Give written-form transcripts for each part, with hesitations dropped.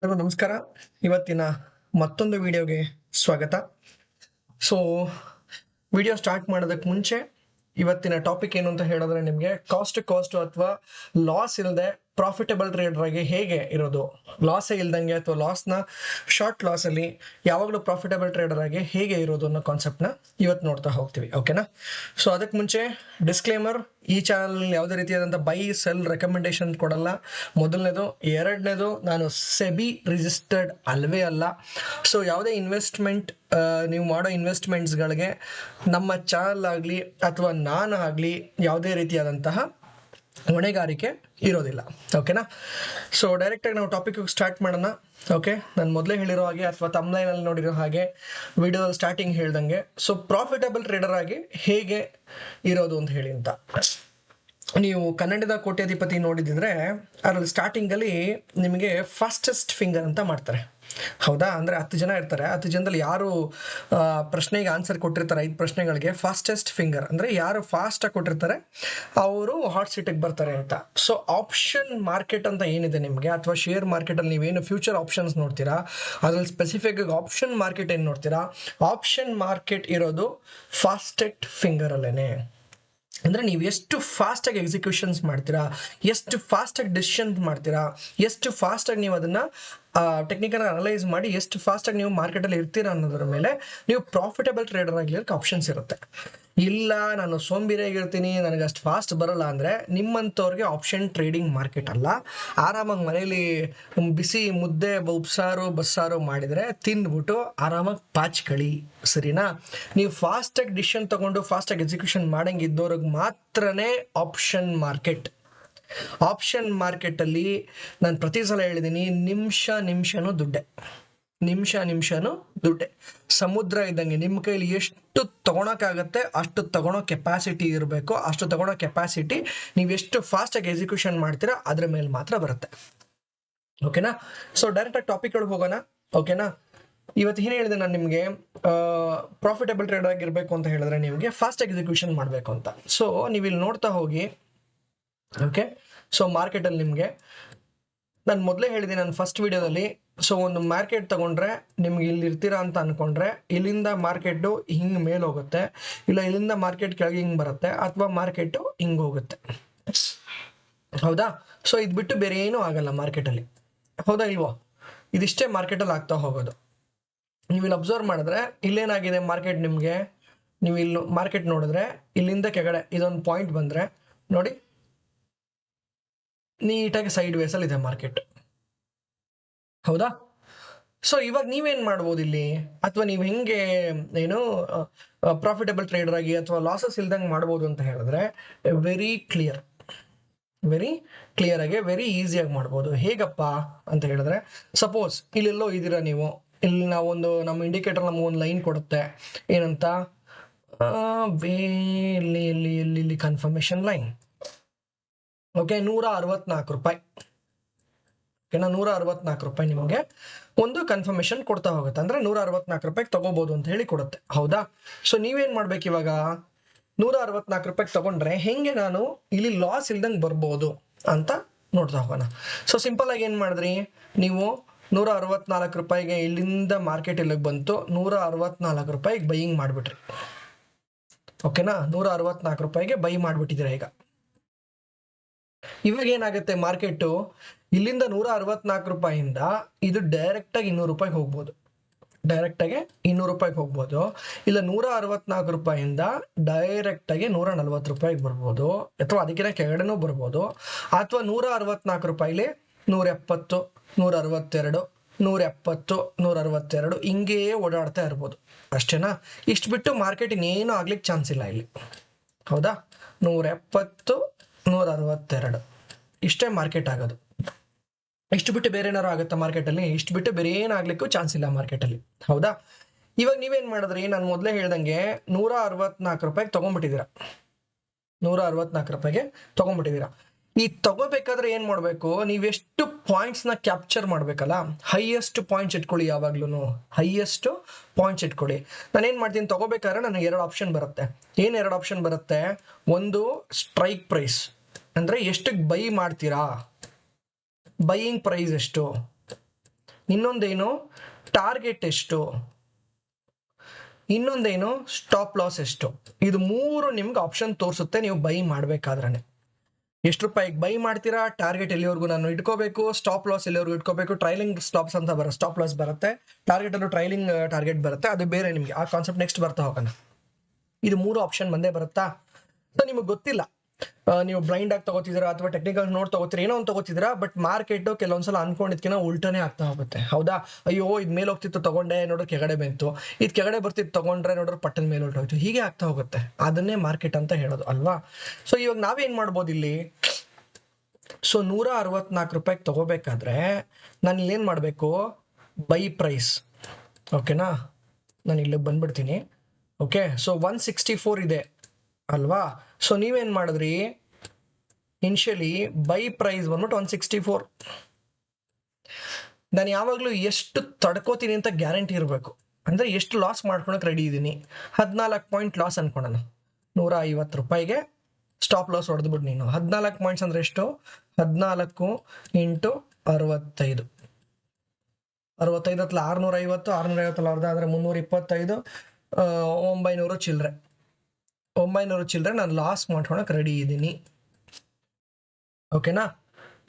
ಎಲ್ಲರಿಗೂ ನಮಸ್ಕಾರ. ಇವತ್ತಿನ ಮತ್ತೊಂದು ವಿಡಿಯೋಗೆ ಸ್ವಾಗತ. ಸೊ ವಿಡಿಯೋ ಸ್ಟಾರ್ಟ್ ಮಾಡೋದಕ್ಕೆ ಮುಂಚೆ ಇವತ್ತಿನ ಟಾಪಿಕ್ ಏನು ಅಂತ ಹೇಳಿದ್ರೆ, ನಿಮಗೆ ಕಾಸ್ಟ್ ಅಥವಾ ಲಾಸ್ ಇಲ್ಲದೆ ಪ್ರಾಫಿಟಬಲ್ ಟ್ರೇಡರ್ ಆಗಿ ಹೇಗೆ ಇರೋದು, ಲಾಸೇ ಇಲ್ದಂಗೆ ಅಥವಾ ಲಾಸ್ನ ಶಾರ್ಟ್ ಲಾಸಲ್ಲಿ ಯಾವಾಗಲೂ ಪ್ರಾಫಿಟಬಲ್ ಟ್ರೇಡರ್ ಆಗಿ ಹೇಗೆ ಇರೋದು ಅನ್ನೋ ಕಾನ್ಸೆಪ್ಟ್ನ ಇವತ್ತು ನೋಡ್ತಾ ಹೋಗ್ತೀವಿ. ಓಕೆನಾ? ಸೊ ಅದಕ್ಕೆ ಮುಂಚೆ ಡಿಸ್ಕ್ಲೇಮರ್, ಈ ಚಾನಲ್ ಯಾವುದೇ ರೀತಿಯಾದಂಥ ಬೈ ಸೆಲ್ ರೆಕಮೆಂಡೇಶನ್ ಕೊಡಲ್ಲ. ಮೊದಲನೇದು. ಎರಡನೇದು, ನಾನು ಸೆಬಿ ರಿಜಿಸ್ಟರ್ಡ್ ಅಲ್ವೇ ಅಲ್ಲ. ಸೊ ಯಾವುದೇ ಇನ್ವೆಸ್ಟ್ಮೆಂಟ್ ನೀವು ಮಾಡೋ ಇನ್ವೆಸ್ಟ್ಮೆಂಟ್ಸ್ಗಳಿಗೆ ನಮ್ಮ ಚಾನಲ್ ಆಗಲಿ ಅಥವಾ ನಾನು ಆಗಲಿ ಯಾವುದೇ ರೀತಿಯಾದಂತಹ ಹೊಣೆಗಾರಿಕೆ ಇರೋದಿಲ್ಲ. ಓಕೆನಾ? ಸೊ ಡೈರೆಕ್ಟಾಗಿ ನಾವು ಟಾಪಿಕ್ ಸ್ಟಾರ್ಟ್ ಮಾಡೋಣ. ಓಕೆ, ನಾನು ಮೊದಲೇ ಹೇಳಿರೋ ಹಾಗೆ ಅಥವಾ ತಮ್ಲೈನಲ್ಲಿ ನೋಡಿರೋ ಹಾಗೆ ವಿಡಿಯೋದಲ್ಲಿ ಸ್ಟಾರ್ಟಿಂಗ್ ಹೇಳ್ದಂಗೆ, ಸೊ ಪ್ರಾಫಿಟಬಲ್ ಟ್ರೇಡರ್ ಆಗಿ ಹೇಗೆ ಇರೋದು ಅಂತ ಹೇಳಿ ಅಂತ. ನೀವು ಕನ್ನಡದ ಕೋಟ್ಯಾಧಿಪತಿ ನೋಡಿದ್ರೆ ಅದರಲ್ಲಿ ಸ್ಟಾರ್ಟಿಂಗಲ್ಲಿ ನಿಮಗೆ ಫಾಸ್ಟೆಸ್ಟ್ ಫಿಂಗರ್ ಅಂತ ಮಾಡ್ತಾರೆ. ಹೌದಾ? ಅಂದರೆ 10 ಜನ ಇರ್ತಾರೆ. 10 ಜನದಲ್ಲಿ ಯಾರು ಪ್ರಶ್ನೆಗೆ ಆನ್ಸರ್ ಕೊಟ್ಟಿರ್ತಾರೆ, 5 ಪ್ರಶ್ನೆಗಳಿಗೆ, ಫಾಸ್ಟೆಸ್ಟ್ ಫಿಂಗರ್ ಅಂದರೆ ಯಾರು ಫಾಸ್ಟಾಗಿ ಕೊಟ್ಟಿರ್ತಾರೆ ಅವರು ಹಾಟ್ ಸೀಟಿಗೆ ಬರ್ತಾರೆ ಅಂತ. ಸೊ ಆಪ್ಷನ್ ಮಾರ್ಕೆಟ್ ಅಂತ ಏನಿದೆ ನಿಮಗೆ, ಅಥವಾ ಶೇರ್ ಮಾರ್ಕೆಟಲ್ಲಿ ನೀವೇನು ಫ್ಯೂಚರ್ ಆಪ್ಷನ್ಸ್ ನೋಡ್ತೀರಾ, ಅದ್ರಲ್ಲಿ ಸ್ಪೆಸಿಫಿಕ್ ಆಗಿ ಆಪ್ಷನ್ ಮಾರ್ಕೆಟ್ ಏನು ನೋಡ್ತೀರಾ, ಆಪ್ಷನ್ ಮಾರ್ಕೆಟ್ ಇರೋದು ಫಾಸ್ಟೆಸ್ಟ್ ಫಿಂಗರಲ್ಲೇ. ಅಂದರೆ ನೀವು ಎಷ್ಟು ಫಾಸ್ಟಾಗಿ ಎಕ್ಸಿಕ್ಯೂಷನ್ಸ್ ಮಾಡ್ತೀರಾ, ಎಷ್ಟು ಫಾಸ್ಟಾಗಿ ಡಿಸಿಷನ್ಸ್ ಮಾಡ್ತೀರಾ, ಎಷ್ಟು ಫಾಸ್ಟಾಗಿ ನೀವು ಅದನ್ನು ಟೆಕ್ನಿಕಲ್ ಅನಲೈಸ್ ಮಾಡಿ ಎಷ್ಟು ಫಾಸ್ಟಾಗಿ ನೀವು ಮಾರ್ಕೆಟಲ್ಲಿ ಇರ್ತೀರಾ ಅನ್ನೋದ್ರ ಮೇಲೆ ನೀವು ಪ್ರಾಫಿಟಬಲ್ ಟ್ರೇಡರ್ ಆಗಲಿಕ್ಕೆ ಆಪ್ಷನ್ಸ್ ಇರುತ್ತೆ. ಇಲ್ಲ, ನಾನು ಸೋಂಬೇರಿಯಾಗಿರ್ತೀನಿ, ನನಗೆ ಅಷ್ಟು ಫಾಸ್ಟ್ ಬರೋಲ್ಲ ಅಂದರೆ ನಿಮ್ಮಂಥವ್ರಿಗೆ ಆಪ್ಷನ್ ಟ್ರೇಡಿಂಗ್ ಮಾರ್ಕೆಟ್ ಅಲ್ಲ. ಆರಾಮಾಗಿ ಮನೇಲಿ ಬಿಸಿ ಮುದ್ದೆ ಉಪ್ಸಾರು ಬಸ್ಸಾರು ಮಾಡಿದರೆ ತಿಂದ್ಬಿಟ್ಟು ಆರಾಮಾಗಿ ಪಾಚ್ಕಳಿ. ಸರಿನಾ? ನೀವು ಫಾಸ್ಟಾಗಿ ಡಿಸಿಷನ್ ತಗೊಂಡು ಫಾಸ್ಟಾಗಿ ಎಕ್ಸಿಕ್ಯೂಷನ್ ಮಾಡಂಗಿದ್ದವ್ರಿಗೆ ಮಾತ್ರನೇ ಆಪ್ಷನ್ ಮಾರ್ಕೆಟ್. ಆಪ್ಷನ್ ಮಾರ್ಕೆಟಲ್ಲಿ ನಾನು ಪ್ರತಿ ಸಲ ಹೇಳಿದ್ದೀನಿ, ನಿಮಿಷನೂ ದುಡ್ಡೆ. ಸಮುದ್ರ ಇದ್ದಂಗೆ, ನಿಮ್ಮ ಕೈಲಿ ಎಷ್ಟು ತಗೊಳಕ್ಕಾಗತ್ತೆ ಅಷ್ಟು ತಗೊಳೋ ಕೆಪಾಸಿಟಿ ಇರಬೇಕು. ಅಷ್ಟು ತಗೊಳೋ ಕೆಪಾಸಿಟಿ ನೀವು ಎಷ್ಟು ಫಾಸ್ಟಾಗಿ ಎಕ್ಸಿಕ್ಯೂಷನ್ ಮಾಡ್ತೀರಾ ಅದ್ರ ಮೇಲೆ ಮಾತ್ರ ಬರುತ್ತೆ. ಓಕೆನಾ? ಸೊ ಡೈರೆಕ್ಟಾಗಿ ಟಾಪಿಕ್ ಒಳಗೆ ಹೋಗೋಣ. ಓಕೆನಾ? ಇವತ್ತು ಏನು ಹೇಳಿದೆ ನಾನು ನಿಮಗೆ, ಪ್ರಾಫಿಟಬಲ್ ಟ್ರೇಡರ್ ಆಗಿರಬೇಕು ಅಂತ ಹೇಳಿದ್ರೆ ನಿಮಗೆ ಫಾಸ್ಟ್ ಎಕ್ಸಿಕ್ಯೂಷನ್ ಮಾಡಬೇಕು ಅಂತ. ಸೊ ನೀವು ಇಲ್ಲಿ ನೋಡ್ತಾ ಹೋಗಿ. ಓಕೆ, ಸೊ ಮಾರ್ಕೆಟಲ್ಲಿ ನಿಮಗೆ ನಾನು ಮೊದಲೇ ಹೇಳಿದ್ದೀನಿ ನಾನು ಫಸ್ಟ್ ವಿಡಿಯೋದಲ್ಲಿ. ಸೊ ಒಂದು ಮಾರ್ಕೆಟ್ ತಗೊಂಡ್ರೆ ನಿಮ್ಗೆ ಇಲ್ಲಿ ಇರ್ತೀರಾ ಅಂತ ಅನ್ಕೊಂಡ್ರೆ, ಇಲ್ಲಿಂದ ಮಾರ್ಕೆಟು ಹಿಂಗೆ ಮೇಲೆ ಹೋಗುತ್ತೆ, ಇಲ್ಲ ಇಲ್ಲಿಂದ ಮಾರ್ಕೆಟ್ ಕೆಳಗೆ ಹಿಂಗೆ ಬರುತ್ತೆ, ಅಥವಾ ಮಾರ್ಕೆಟು ಹಿಂಗೆ ಹೋಗುತ್ತೆ. ಹೌದಾ? ಸೊ ಇದು ಬಿಟ್ಟು ಬೇರೆ ಏನೂ ಆಗಲ್ಲ ಮಾರ್ಕೆಟಲ್ಲಿ. ಹೌದಾ ಇಲ್ವೋ? ಇದಿಷ್ಟೇ ಮಾರ್ಕೆಟಲ್ಲಿ ಆಗ್ತಾ ಹೋಗೋದು. ನೀವು ಇಲ್ಲಿ ಅಬ್ಸರ್ವ್ ಮಾಡಿದ್ರೆ ಇಲ್ಲೇನಾಗಿದೆ ಮಾರ್ಕೆಟ್, ನಿಮಗೆ ನೀವು ಇಲ್ಲಿ ಮಾರ್ಕೆಟ್ ನೋಡಿದ್ರೆ ಇಲ್ಲಿಂದ ಕೆಳಗಡೆ ಇದೊಂದು ಪಾಯಿಂಟ್ ಬಂದರೆ ನೋಡಿ, ನೀಟಾಗಿ ಸೈಡ್ ವೇಸಲ್ಲಿ ಇದೆ ಮಾರ್ಕೆಟ್. ಹೌದಾ? ಸೊ ಇವಾಗ ನೀವೇನು ಮಾಡ್ಬೋದು ಇಲ್ಲಿ, ಅಥವಾ ನೀವು ಹೆಂಗೆ ಏನು ಪ್ರಾಫಿಟಬಲ್ ಟ್ರೇಡರ್ ಆಗಿ ಅಥವಾ ಲಾಸಸ್ ಇಲ್ದಂಗೆ ಮಾಡ್ಬೋದು ಅಂತ ಹೇಳಿದ್ರೆ, ವೆರಿ ಕ್ಲಿಯರ್ ಆಗಿ ವೆರಿ ಈಸಿಯಾಗಿ ಮಾಡ್ಬೋದು. ಹೇಗಪ್ಪ ಅಂತ ಹೇಳಿದ್ರೆ, ಸಪೋಸ್ ಇಲ್ಲೆಲ್ಲೋ ಇದ್ದೀರಾ ನೀವು, ಇಲ್ಲಿ ನಾವೊಂದು ನಮ್ಮ ಇಂಡಿಕೇಟರ್ ನಮಗೊಂದು ಲೈನ್ ಕೊಡುತ್ತೆ, ಏನಂತ, ಇಲ್ಲಿ ಕನ್ಫರ್ಮೇಷನ್ ಲೈನ್. ಓಕೆ, 164 ರೂಪಾಯಿ. ಓಕೆನಾ? 164 ರೂಪಾಯಿ ನಿಮಗೆ ಒಂದು ಕನ್ಫರ್ಮೇಷನ್ ಕೊಡ್ತಾ ಹೋಗುತ್ತೆ. ಅಂದರೆ 164 ರೂಪಾಯಿಗೆ ತಗೋಬಹುದು ಅಂತ ಹೇಳಿ ಕೊಡುತ್ತೆ. ಹೌದಾ? ಸೊ ನೀವೇನು ಮಾಡ್ಬೇಕು ಇವಾಗ, 164 ರೂಪಾಯಿಗೆ ತಗೊಂಡ್ರೆ ಹೆಂಗೆ ನಾನು ಇಲ್ಲಿ ಲಾಸ್ ಇಲ್ದಂಗೆ ಬರ್ಬೋದು ಅಂತ ನೋಡ್ತಾ ಹೋಗೋಣ. ಸೊ ಸಿಂಪಲ್ ಆಗಿ ಏನು ಮಾಡಿದ್ರಿ ನೀವು, 164 ರೂಪಾಯಿಗೆ ಇಲ್ಲಿಂದ ಮಾರ್ಕೆಟ್ ಇಲ್ಲಿಗೆ ಬಂತು, 164 ರೂಪಾಯಿಗೆ ಬೈಯಿಂಗ್ ಮಾಡಿಬಿಟ್ರಿ. ಓಕೆನಾ? 164 ರೂಪಾಯಿಗೆ ಬೈ ಮಾಡಿಬಿಟ್ಟಿದ್ದೀರಾ. ಇವಾಗ ಏನಾಗುತ್ತೆ, ಮಾರ್ಕೆಟು ಇಲ್ಲಿಂದ 164 ರೂಪಾಯಿಂದ ಇದು ಡೈರೆಕ್ಟಾಗಿ 200 ರೂಪಾಯಿಗೆ ಹೋಗ್ಬೋದು. ಇಲ್ಲ 164 ರೂಪಾಯಿಂದ ಡೈರೆಕ್ಟಾಗಿ 140 ರೂಪಾಯಿಗೆ ಬರ್ಬೋದು, ಅಥವಾ ಅದಕ್ಕಿಂತ ಕೆಳಗಡೆನೂ ಬರ್ಬೋದು. ಅಥವಾ 164 ರೂಪಾಯಿಲಿ 170, 162, 170, 162 ಹಿಂಗೇ ಓಡಾಡ್ತಾ ಇರ್ಬೋದು. ಅಷ್ಟೇನಾ? ಇಷ್ಟು ಬಿಟ್ಟು ಮಾರ್ಕೆಟ್ ಇನ್ನೇನು ಆಗ್ಲಿಕ್ಕೆ ಚಾನ್ಸ್ ಇಲ್ಲ ಇಲ್ಲಿ. ಹೌದಾ? 170, 162 ಇಷ್ಟೇ ಮಾರ್ಕೆಟ್ ಆಗೋದು. ಇಷ್ಟು ಬಿಟ್ಟು ಬೇರೆ ಏನಾರು ಆಗುತ್ತಾ ಮಾರ್ಕೆಟಲ್ಲಿ? ಇಷ್ಟು ಬಿಟ್ಟು ಬೇರೆ ಏನಾಗ್ಲಿಕ್ಕೂ ಚಾನ್ಸ್ ಇಲ್ಲ ಮಾರ್ಕೆಟಲ್ಲಿ. ಹೌದಾ? ಇವಾಗ ನೀವೇನು ಮಾಡಿದ್ರಿ, ನಾನು ಮೊದಲೇ ಹೇಳ್ದಂಗೆ 164 ರೂಪಾಯಿಗೆ ತೊಗೊಂಡ್ಬಿಟ್ಟಿದ್ದೀರಾ. 164 ರೂಪಾಯಿಗೆ ತೊಗೊಂಡ್ಬಿಟ್ಟಿದ್ದೀರಾ. ಈ ತಗೋಬೇಕಾದ್ರೆ ಏನು ಮಾಡಬೇಕು, ನೀವೆಷ್ಟು ಪಾಯಿಂಟ್ಸ್ನ ಕ್ಯಾಪ್ಚರ್ ಮಾಡಬೇಕಲ್ಲ, ಹೈಯೆಸ್ಟ್ ಪಾಯಿಂಟ್ಸ್ ಇಟ್ಕೊಳ್ಳಿ. ಯಾವಾಗ್ಲೂ ಹೈಯೆಸ್ಟ್ ಪಾಯಿಂಟ್ಸ್ ಇಟ್ಕೊಳ್ಳಿ. ನಾನೇನು ಮಾಡ್ತೀನಿ, ತಗೋಬೇಕಾದ್ರೆ ನನಗೆ 2 ಆಪ್ಷನ್ ಬರುತ್ತೆ. ಏನು 2 ಆಪ್ಷನ್ ಬರುತ್ತೆ? ಒಂದು ಸ್ಟ್ರೈಕ್ ಪ್ರೈಸ್, ಅಂದರೆ ಎಷ್ಟಕ್ಕೆ ಬೈ ಮಾಡ್ತೀರಾ, ಬೈಯಿಂಗ್ ಪ್ರೈಸ್ ಎಷ್ಟು, ಇನ್ನೊಂದೇನು ಟಾರ್ಗೆಟ್ ಎಷ್ಟು, ಇನ್ನೊಂದೇನು ಸ್ಟಾಪ್ ಲಾಸ್ ಎಷ್ಟು. ಇದು ಮೂರು ನಿಮ್ಗೆ ಆಪ್ಷನ್ ತೋರಿಸುತ್ತೆ ನೀವು ಬೈ ಮಾಡ್ಬೇಕಾದ್ರೆ. ಎಷ್ಟು ರೂಪಾಯಿಗೆ ಬೈ ಮಾಡ್ತೀರಾ, ಟಾರ್ಗೆಟ್ ಎಲ್ಲಿವರೆಗೂ ನಾನು ಇಟ್ಕೋಬೇಕು, ಸ್ಟಾಪ್ ಲಾಸ್ ಎಲ್ಲಿವರೆಗೂ ಇಟ್ಕೋಬೇಕು, ಟ್ರೈಲಿಂಗ್ ಸ್ಟಾಪ್ಸ್ ಅಂತ ಬರುತ್ತೆ, ಸ್ಟಾಪ್ ಲಾಸ್ ಬರುತ್ತೆ, ಟಾರ್ಗೆಟ್ ಅಲ್ಲೂ ಟ್ರೈಲಿಂಗ್ ಟಾರ್ಗೆಟ್ ಬರುತ್ತೆ, ಅದು ಬೇರೆ ನಿಮಗೆ ಆ ಕಾನ್ಸೆಪ್ಟ್ ನೆಕ್ಸ್ಟ್ ಬರ್ತಾ ಹೋಗೋಣ. ಇದು ಮೂರು ಆಪ್ಷನ್ ಬಂದೇ ಬರುತ್ತಾ. ಸೊ ನಿಮಗೆ ಗೊತ್ತಿಲ್ಲ, ನೀವು ಬ್ಲೈಂಡ್ ಆಗಿ ತಗೋತಿದ್ದೀರಾ ಅಥವಾ ಟೆಕ್ನಿಕಲ್ ನೋಡ್ ತಗೋತೀರಾ, ಏನೋ ಒಂದು ತಗೋತಿದ್ದೀರಾ, ಬಟ್ ಮಾರ್ಕೆಟ್ ಕೆಲವೊಂದ್ಸಲ ಅನ್ಕೊಂಡಿದ್ಕಿನ ಉಲ್ಟಾನೇ ಆಗ್ತಾ ಹೋಗುತ್ತೆ. ಹೌದಾ, ಅಯ್ಯೋ ಇದು ಮೇಲೆ ಹೋಗ್ತಿತ್ತು ತಗೊಂಡೆ, ನೋಡ್ರೆ ಕೆಳಗಡೆ ಬಂತು, ಇದು ಕೆಳಗಡೆ ಬರ್ತಿತ್ತು ತಗೊಂಡ್ರೆ ನೋಡ್ರೆ ಪಟ್ಟದ ಮೇಲೆ ಹೊರಟೋಯ್ತು, ಹೀಗೆ ಆಗ್ತಾ ಹೋಗುತ್ತೆ. ಅದನ್ನೇ ಮಾರ್ಕೆಟ್ ಅಂತ ಹೇಳೋದು ಅಲ್ವಾ. ಸೊ ಇವಾಗ ನಾವೇನ್ ಮಾಡ್ಬೋದು ಇಲ್ಲಿ, ಸೊ 164 ರೂಪಾಯಿಗೆ ತಗೋಬೇಕಾದ್ರೆ ನಾನು ಇಲ್ಲೇನು ಮಾಡಬೇಕು, ಬೈ ಪ್ರೈಸ್. ಓಕೆನಾ, ನಾನು ಇಲ್ಲಿಗೆ ಬಂದ್ಬಿಡ್ತೀನಿ. ಓಕೆ, ಸೊ 164 ಇದೆ ಅಲ್ವಾ. ಸೊ ನೀವೇನ್ ಮಾಡಿದ್ರಿ, ಇನಿಷಿಯಲಿ ಬೈ ಪ್ರೈಸ್ ಬಂದ್ಬಿಟ್ಟು 164. ನಾನು ಯಾವಾಗಲೂ ಎಷ್ಟು ತಡ್ಕೋತೀನಿ ಅಂತ ಗ್ಯಾರಂಟಿ ಇರಬೇಕು, ಅಂದರೆ ಎಷ್ಟು ಲಾಸ್ ಮಾಡ್ಕೊಳಕ್ಕೆ ರೆಡಿ ಇದ್ದೀನಿ. 14 ಪಾಯಿಂಟ್ ಲಾಸ್ ಅನ್ಕೊಳೋಣ, 150 ರೂಪಾಯಿಗೆ ಸ್ಟಾಪ್ ಲಾಸ್ ಹೊಡೆದ್ಬಿಟ್ಟು ನೀನು 14 ಪಾಯಿಂಟ್ಸ್ ಅಂದರೆ ಎಷ್ಟು, 14 ಇಂಟು 65, 65 ಹತ್ತಲ 650, 650 ಅರ್ಧ ಆದರೆ 325, 900 ಚಿಲ್ಲರೆ, 900 ಚಿಲ್ಲರೆ ನಾನು ಲಾಸ್ ಮಾಡ್ಕೊಳಕ್ಕೆ ರೆಡಿ ಇದ್ದೀನಿ. ಓಕೆನಾ,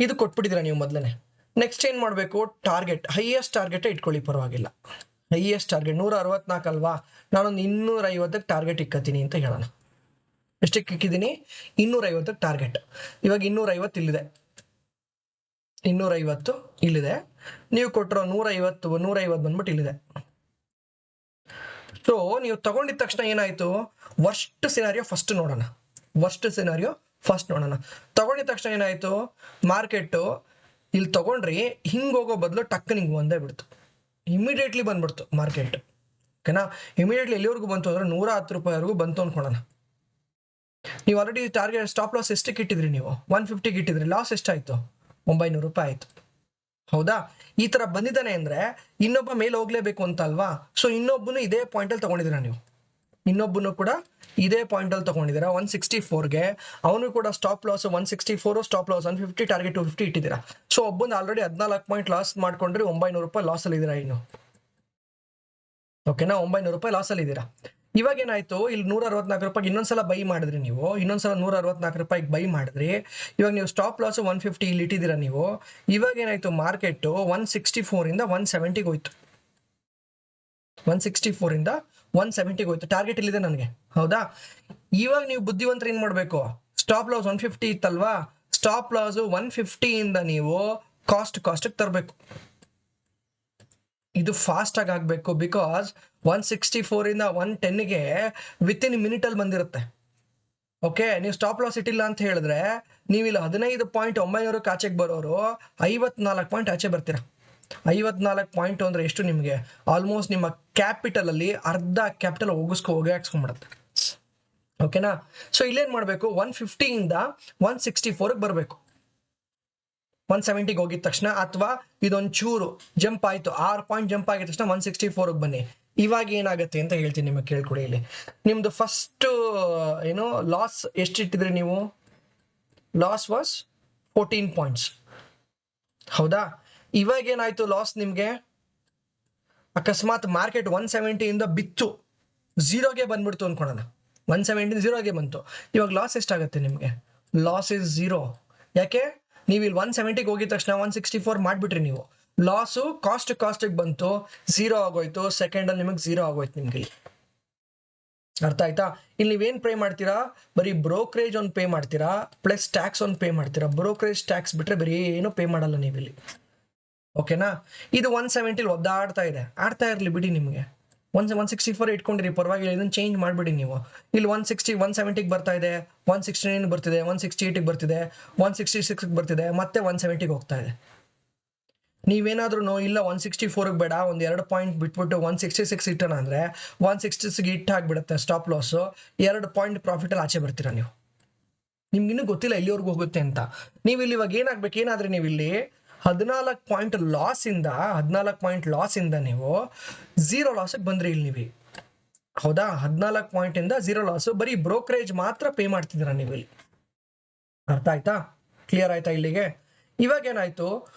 ಇದು ಕೊಟ್ಬಿಟ್ಟಿದ್ದೀರಾ ನೀವು ಮೊದಲನೇ. ನೆಕ್ಸ್ಟ್ ಏನು ಮಾಡಬೇಕು, ಟಾರ್ಗೆಟ್, ಹೈಯೆಸ್ಟ್ ಟಾರ್ಗೆಟೇ ಇಟ್ಕೊಳ್ಳಿ, ಪರವಾಗಿಲ್ಲ. ಹೈಯೆಸ್ಟ್ ಟಾರ್ಗೆಟ್ 164 ಅಲ್ವಾ, ನಾನೊಂದು 250ಕ್ಕೆ ಟಾರ್ಗೆಟ್ ಇಕ್ಕತ್ತೀನಿ ಅಂತ ಹೇಳೋಣ. ಎಷ್ಟಕ್ಕೆ ಇಕ್ಕಿದ್ದೀನಿ, 250ಕ್ಕೆ ಟಾರ್ಗೆಟ್. ಇವಾಗ 250 ಇಲ್ಲಿದೆ, 250 ಇಲ್ಲಿದೆ, ನೀವು ಕೊಟ್ಟಿರೋ 150 ಬಂದ್ಬಿಟ್ಟು ಇಲ್ಲಿದೆ. ಸೊ ನೀವು ತಗೊಂಡಿದ ತಕ್ಷಣ ಏನಾಯ್ತು, ವರ್ಸ್ಟ್ ಸಿನಾರಿಯೋ ಫಸ್ಟ್ ನೋಡೋಣ. ವರ್ಸ್ಟ್ ಸಿನಾರಿಯೋ ಫಸ್ಟ್ ನೋಡೋಣ. ತಗೊಂಡಿದ ತಕ್ಷಣ ಏನಾಯ್ತು, ಮಾರ್ಕೆಟ್ ಇಲ್ಲಿ ತಗೊಂಡ್ರಿ, ಹಿಂಗೆ ಹೋಗೋ ಬದಲು ಟಕ್ ನಿಂಗೆ ಒಂದೇ ಬಿಡ್ತು, ಇಮಿಡಿಯೇಟ್ಲಿ ಬಂದ್ಬಿಡ್ತು ಮಾರ್ಕೆಟ್. ಓಕೆನಾ, ಇಮಿಡಿಯೇಟ್ಲಿ ಎಲ್ಲಿವರೆಗೂ ಬಂತು ಅಂದ್ರೆ 110 ರೂಪಾಯಿವರೆಗೂ ಬಂತು ಅನ್ಕೊಳ್ಳೋಣ. ನೀವು ಆಲ್ರೆಡಿ ಟಾರ್ಗೆಟ್ ಸ್ಟಾಪ್ ಲಾಸ್ ಎಷ್ಟಕ್ಕೆ ಇಟ್ಟಿದ್ರಿ, ನೀವು 150ಗೆ ಇಟ್ಟಿದ್ರಿ, ಲಾಸ್ ಎಷ್ಟಾಯ್ತು, 900 ರೂಪಾಯಿ ಆಯ್ತು. ಹೌದಾ, ಈ ತರ ಬಂದಿದ್ದಾನೆ ಅಂದ್ರೆ ಇನ್ನೊಬ್ಬ ಮೇಲೆ ಹೋಗ್ಲೇಬೇಕು ಅಂತ ಅಲ್ವಾ. ಸೊ ಇನ್ನೊಬ್ಬನು ಇದೇ ಪಾಯಿಂಟ್ ಅಲ್ಲಿ ತಗೊಂಡಿದ್ದೀರಾ ನೀವು, ಇನ್ನೊಬ್ಬನು ಕೂಡ ಇದೇ ಪಾಯಿಂಟ್ ಅಲ್ಲಿ ತಗೊಂಡಿದ್ದೀರಾ 164ಗೆ, ಅವನು ಕೂಡ stop loss 164, stop loss 150, target 250 ಇಟ್ಟಿದ್ದೀರಾ. ಸೊ ಒಬ್ಬನು ಆಲ್ರೆಡಿ 14 ಪಾಯಿಂಟ್ ಲಾಸ್ ಮಾಡ್ಕೊಂಡ್ರೆ 900 ರೂಪಾಯಿ ಲಾಸ್ ಅಲ್ಲಿ ಇದ್ದೀರಾ ಇನ್ನು. ಓಕೆನಾ, 900 ರೂಪಾಯಿ ಲಾಸ್ ಅಲ್ಲಿ ಇದ್ದೀರಾ. ಇವಾಗ ಏನಾಯ್ತು, ಇಲ್ಲಿ 164 ರೂಪಾಯಿ ಇನ್ನೊಂದ್ಸಲ ಬೈ ಮಾಡಿದ್ರಿ ನೀವು, ಇನ್ನೊಂದ್ಸಲ 164 ರೂಪಾಯಿಗೆ ಬೈ ಮಾಡಿದ್ರಿ. ಇವಾಗ ನೀವು ಸ್ಟಾಪ್ ಲಾಸ್ 150 ಇಲ್ಲಿ ಇಟ್ಟಿದ್ದೀರಾ ನೀವು. ಇವಾಗ ಏನಾಯ್ತು, ಮಾರ್ಕೆಟ್ 164 ಇಂದ 170ಗೆ ಹೋಯ್ತು, 164 ಇಂದ 170ಗೆ ಹೋಯ್ತು. ಟಾರ್ಗೆಟ್ ಇಲ್ಲಿದೆ ನನಗೆ, ಹೌದಾ. ಇವಾಗ ನೀವು ಬುದ್ಧಿವಂತರು ಏನ್ ಮಾಡ್ಬೇಕು, ಸ್ಟಾಪ್ ಲಾಸ್ 150 ಇತ್ತಲ್ವಾ, ಸ್ಟಾಪ್ ಲಾಸ್ 150 ಇಂದ ನೀವು ಕಾಸ್ಟ್ ತರಬೇಕು. ಇದು ಫಾಸ್ಟ್ ಆಗಿ ಆಗ್ಬೇಕು, ಬಿಕಾಸ್ 164 ಇಂದ 110ಗೆ ವಿತ್ ಇನ್ ಮಿನಿಟ್ ಅಲ್ಲಿ ಬಂದಿರುತ್ತೆ. ಓಕೆ, ನೀವು ಸ್ಟಾಪ್ ಲಾಸ್ ಇಟ್ಟಿಲ್ಲ ಅಂತ ಹೇಳಿದ್ರೆ ನೀವು ಇಲ್ಲಿ 15.900 ಆಚೆಗೆ ಬರೋರು 54 ಪಾಯಿಂಟ್ ಆಚೆ ಬರ್ತೀರಾ. 54 ಪಾಯಿಂಟ್ ಅಂದ್ರೆ ಎಷ್ಟು ನಿಮಗೆ, ಆಲ್ಮೋಸ್ಟ್ ನಿಮ್ಮ ಕ್ಯಾಪಿಟಲ್ ಅಲ್ಲಿ ಅರ್ಧ ಕ್ಯಾಪಿಟಲ್ ಹೋಗಿ ಹಾಕ್ಸ್ಕೊಂಡ್ಬಿಡುತ್ತೆ. ಓಕೆನಾ, ಸೊ ಇಲ್ಲೇನ್ ಮಾಡಬೇಕು, 150 ಇಂದ 164ಗೆ ಬರಬೇಕು. 170ಗೆ ಹೋಗಿದ ತಕ್ಷಣ, ಅಥವಾ ಇದೊಂಚೂರು ಜಂಪ್ ಆಯ್ತು, 6 ಪಾಯಿಂಟ್ ಜಂಪ್ ಆಗಿದ ತಕ್ಷಣ 164ಗೆ ಬನ್ನಿ. ಇವಾಗ ಏನಾಗುತ್ತೆ ಅಂತ ಹೇಳ್ತೀನಿ ನಿಮಗೆ, ಕೇಳ್ಕೊಡಿ. ಇಲ್ಲಿ ನಿಮ್ದು ಫಸ್ಟ್ ಏನು ಲಾಸ್ ಎಷ್ಟು ಇಟ್ಟಿದ್ರಿ ನೀವು, ಲಾಸ್ ವಾಸ್ 14 ಪಾಯಿಂಟ್ಸ್, ಹೌದಾ. ಇವಾಗ ಏನಾಯ್ತು ಲಾಸ್ ನಿಮ್ಗೆ, ಅಕಸ್ಮಾತ್ ಮಾರ್ಕೆಟ್ 170 ಇಂದ ಬಿತ್ತು 0ಗೆ ಬಂದ್ಬಿಡ್ತು ಅನ್ಕೊಳ್ಳೋಣ, 170 0ಗೆ ಬಂತು. ಇವಾಗ ಲಾಸ್ ಎಷ್ಟಾಗುತ್ತೆ ನಿಮಗೆ, ಲಾಸ್ ಇಸ್ 0. ಯಾಕೆ, ನೀವು ಇಲ್ಲಿ 170ಗೆ ಹೋಗಿದ ತಕ್ಷಣ 164 ಮಾಡ್ಬಿಟ್ರಿ ನೀವು, ಲಾಸು ಕಾಸ್ಟಿಗೆ ಬಂತು, 0 ಆಗೋಯ್ತು. ಸೆಕೆಂಡ್ ಅಲ್ಲಿ ನಿಮಗೆ 0 ಆಗೋಯ್ತು ನಿಮ್ಗೆ. ಇಲ್ಲಿ ಅರ್ಥ ಆಯ್ತಾ. ಇಲ್ಲಿ ನೀವೇನ್ ಪೇ ಮಾಡ್ತೀರಾ, ಬರೀ ಬ್ರೋಕರೇಜ್ ಒಂದು ಪೇ ಮಾಡ್ತೀರಾ, ಪ್ಲಸ್ ಟ್ಯಾಕ್ಸ್ ಒಂದು ಪೇ ಮಾಡ್ತೀರಾ. ಬ್ರೋಕರೇಜ್ ಟ್ಯಾಕ್ಸ್ ಬಿಟ್ರೆ ಬರೀ ಏನು ಪೇ ಮಾಡಲ್ಲ ನೀವು ಇಲ್ಲಿ. ಓಕೆನಾ, ಇದು 170 ಒದ್ದಾಡ್ತಾ ಇದೆ, ಆಡ್ತಾ ಇರ್ಲಿ ಬಿಡಿ. ನಿಮಗೆ 164 ಇಟ್ಕೊಂಡಿರಿ, ಪರವಾಗಿಲ್ಲ, ಇದನ್ನ ಚೇಂಜ್ ಮಾಡಿಬಿಡಿ ನೀವು. ಇಲ್ಲಿ 170ಗೆ ಬರ್ತಾ ಇದೆ, 169 ಬರ್ತಿದೆ, 168ಗೆ ಬರ್ತಿದೆ, 166ಗೆ ಬರ್ತಿದೆ, ಮತ್ತೆ 170ಗೆ ಹೋಗ್ತಾ ಇದೆ. ನೀವೇನಾದ್ರೂ ಇಲ್ಲ 164ಗೆ ಬೇಡ, ಒಂದು 2 ಪಾಯಿಂಟ್ ಬಿಟ್ಬಿಟ್ಟು 166 ಇಟ್ಟೋಣ ಅಂದ್ರೆ 166ಗೆ ಇಟ್ಟು ಹಾಕ್ಬಿಡುತ್ತೆ ಸ್ಟಾಪ್ ಲಾಸ್, 2 ಪಾಯಿಂಟ್ ಪ್ರಾಫಿಟ್ ಅಲ್ಲಿ ಆಚೆ ಬರ್ತೀರಾ ನೀವು. ನಿಮ್ಗಿನ್ನೂ ಗೊತ್ತಿಲ್ಲ ಎಲ್ಲಿವರೆಗೂ ಹೋಗುತ್ತೆ ಅಂತ. ನೀವು ಇಲ್ಲಿ ಇವಾಗ ಏನಾಗ್ಬೇಕು, ಏನಾದ್ರೆ ನೀವು ಇಲ್ಲಿ 14 ಪಾಯಿಂಟ್ ಲಾಸ್ ಇಂದ ನೀವು 0 ಲಾಸ್ಗೆ ಬಂದ್ರಿ ಇಲ್ಲಿ ನೀವು. ಹೌದಾ, 14 ಪಾಯಿಂಟ್ ಇಂದ 0 ಲಾಸ್, ಬರೀ ಬ್ರೋಕರೇಜ್ ಮಾತ್ರ ಪೇ ಮಾಡ್ತಿದ್ದೀರಾ ನೀವು ಇಲ್ಲಿ. ಅರ್ಥ ಆಯ್ತಾ, ಕ್ಲಿಯರ್ ಆಯ್ತಾ ಇಲ್ಲಿಗೆ. ಇವಾಗ ಏನಾಯ್ತು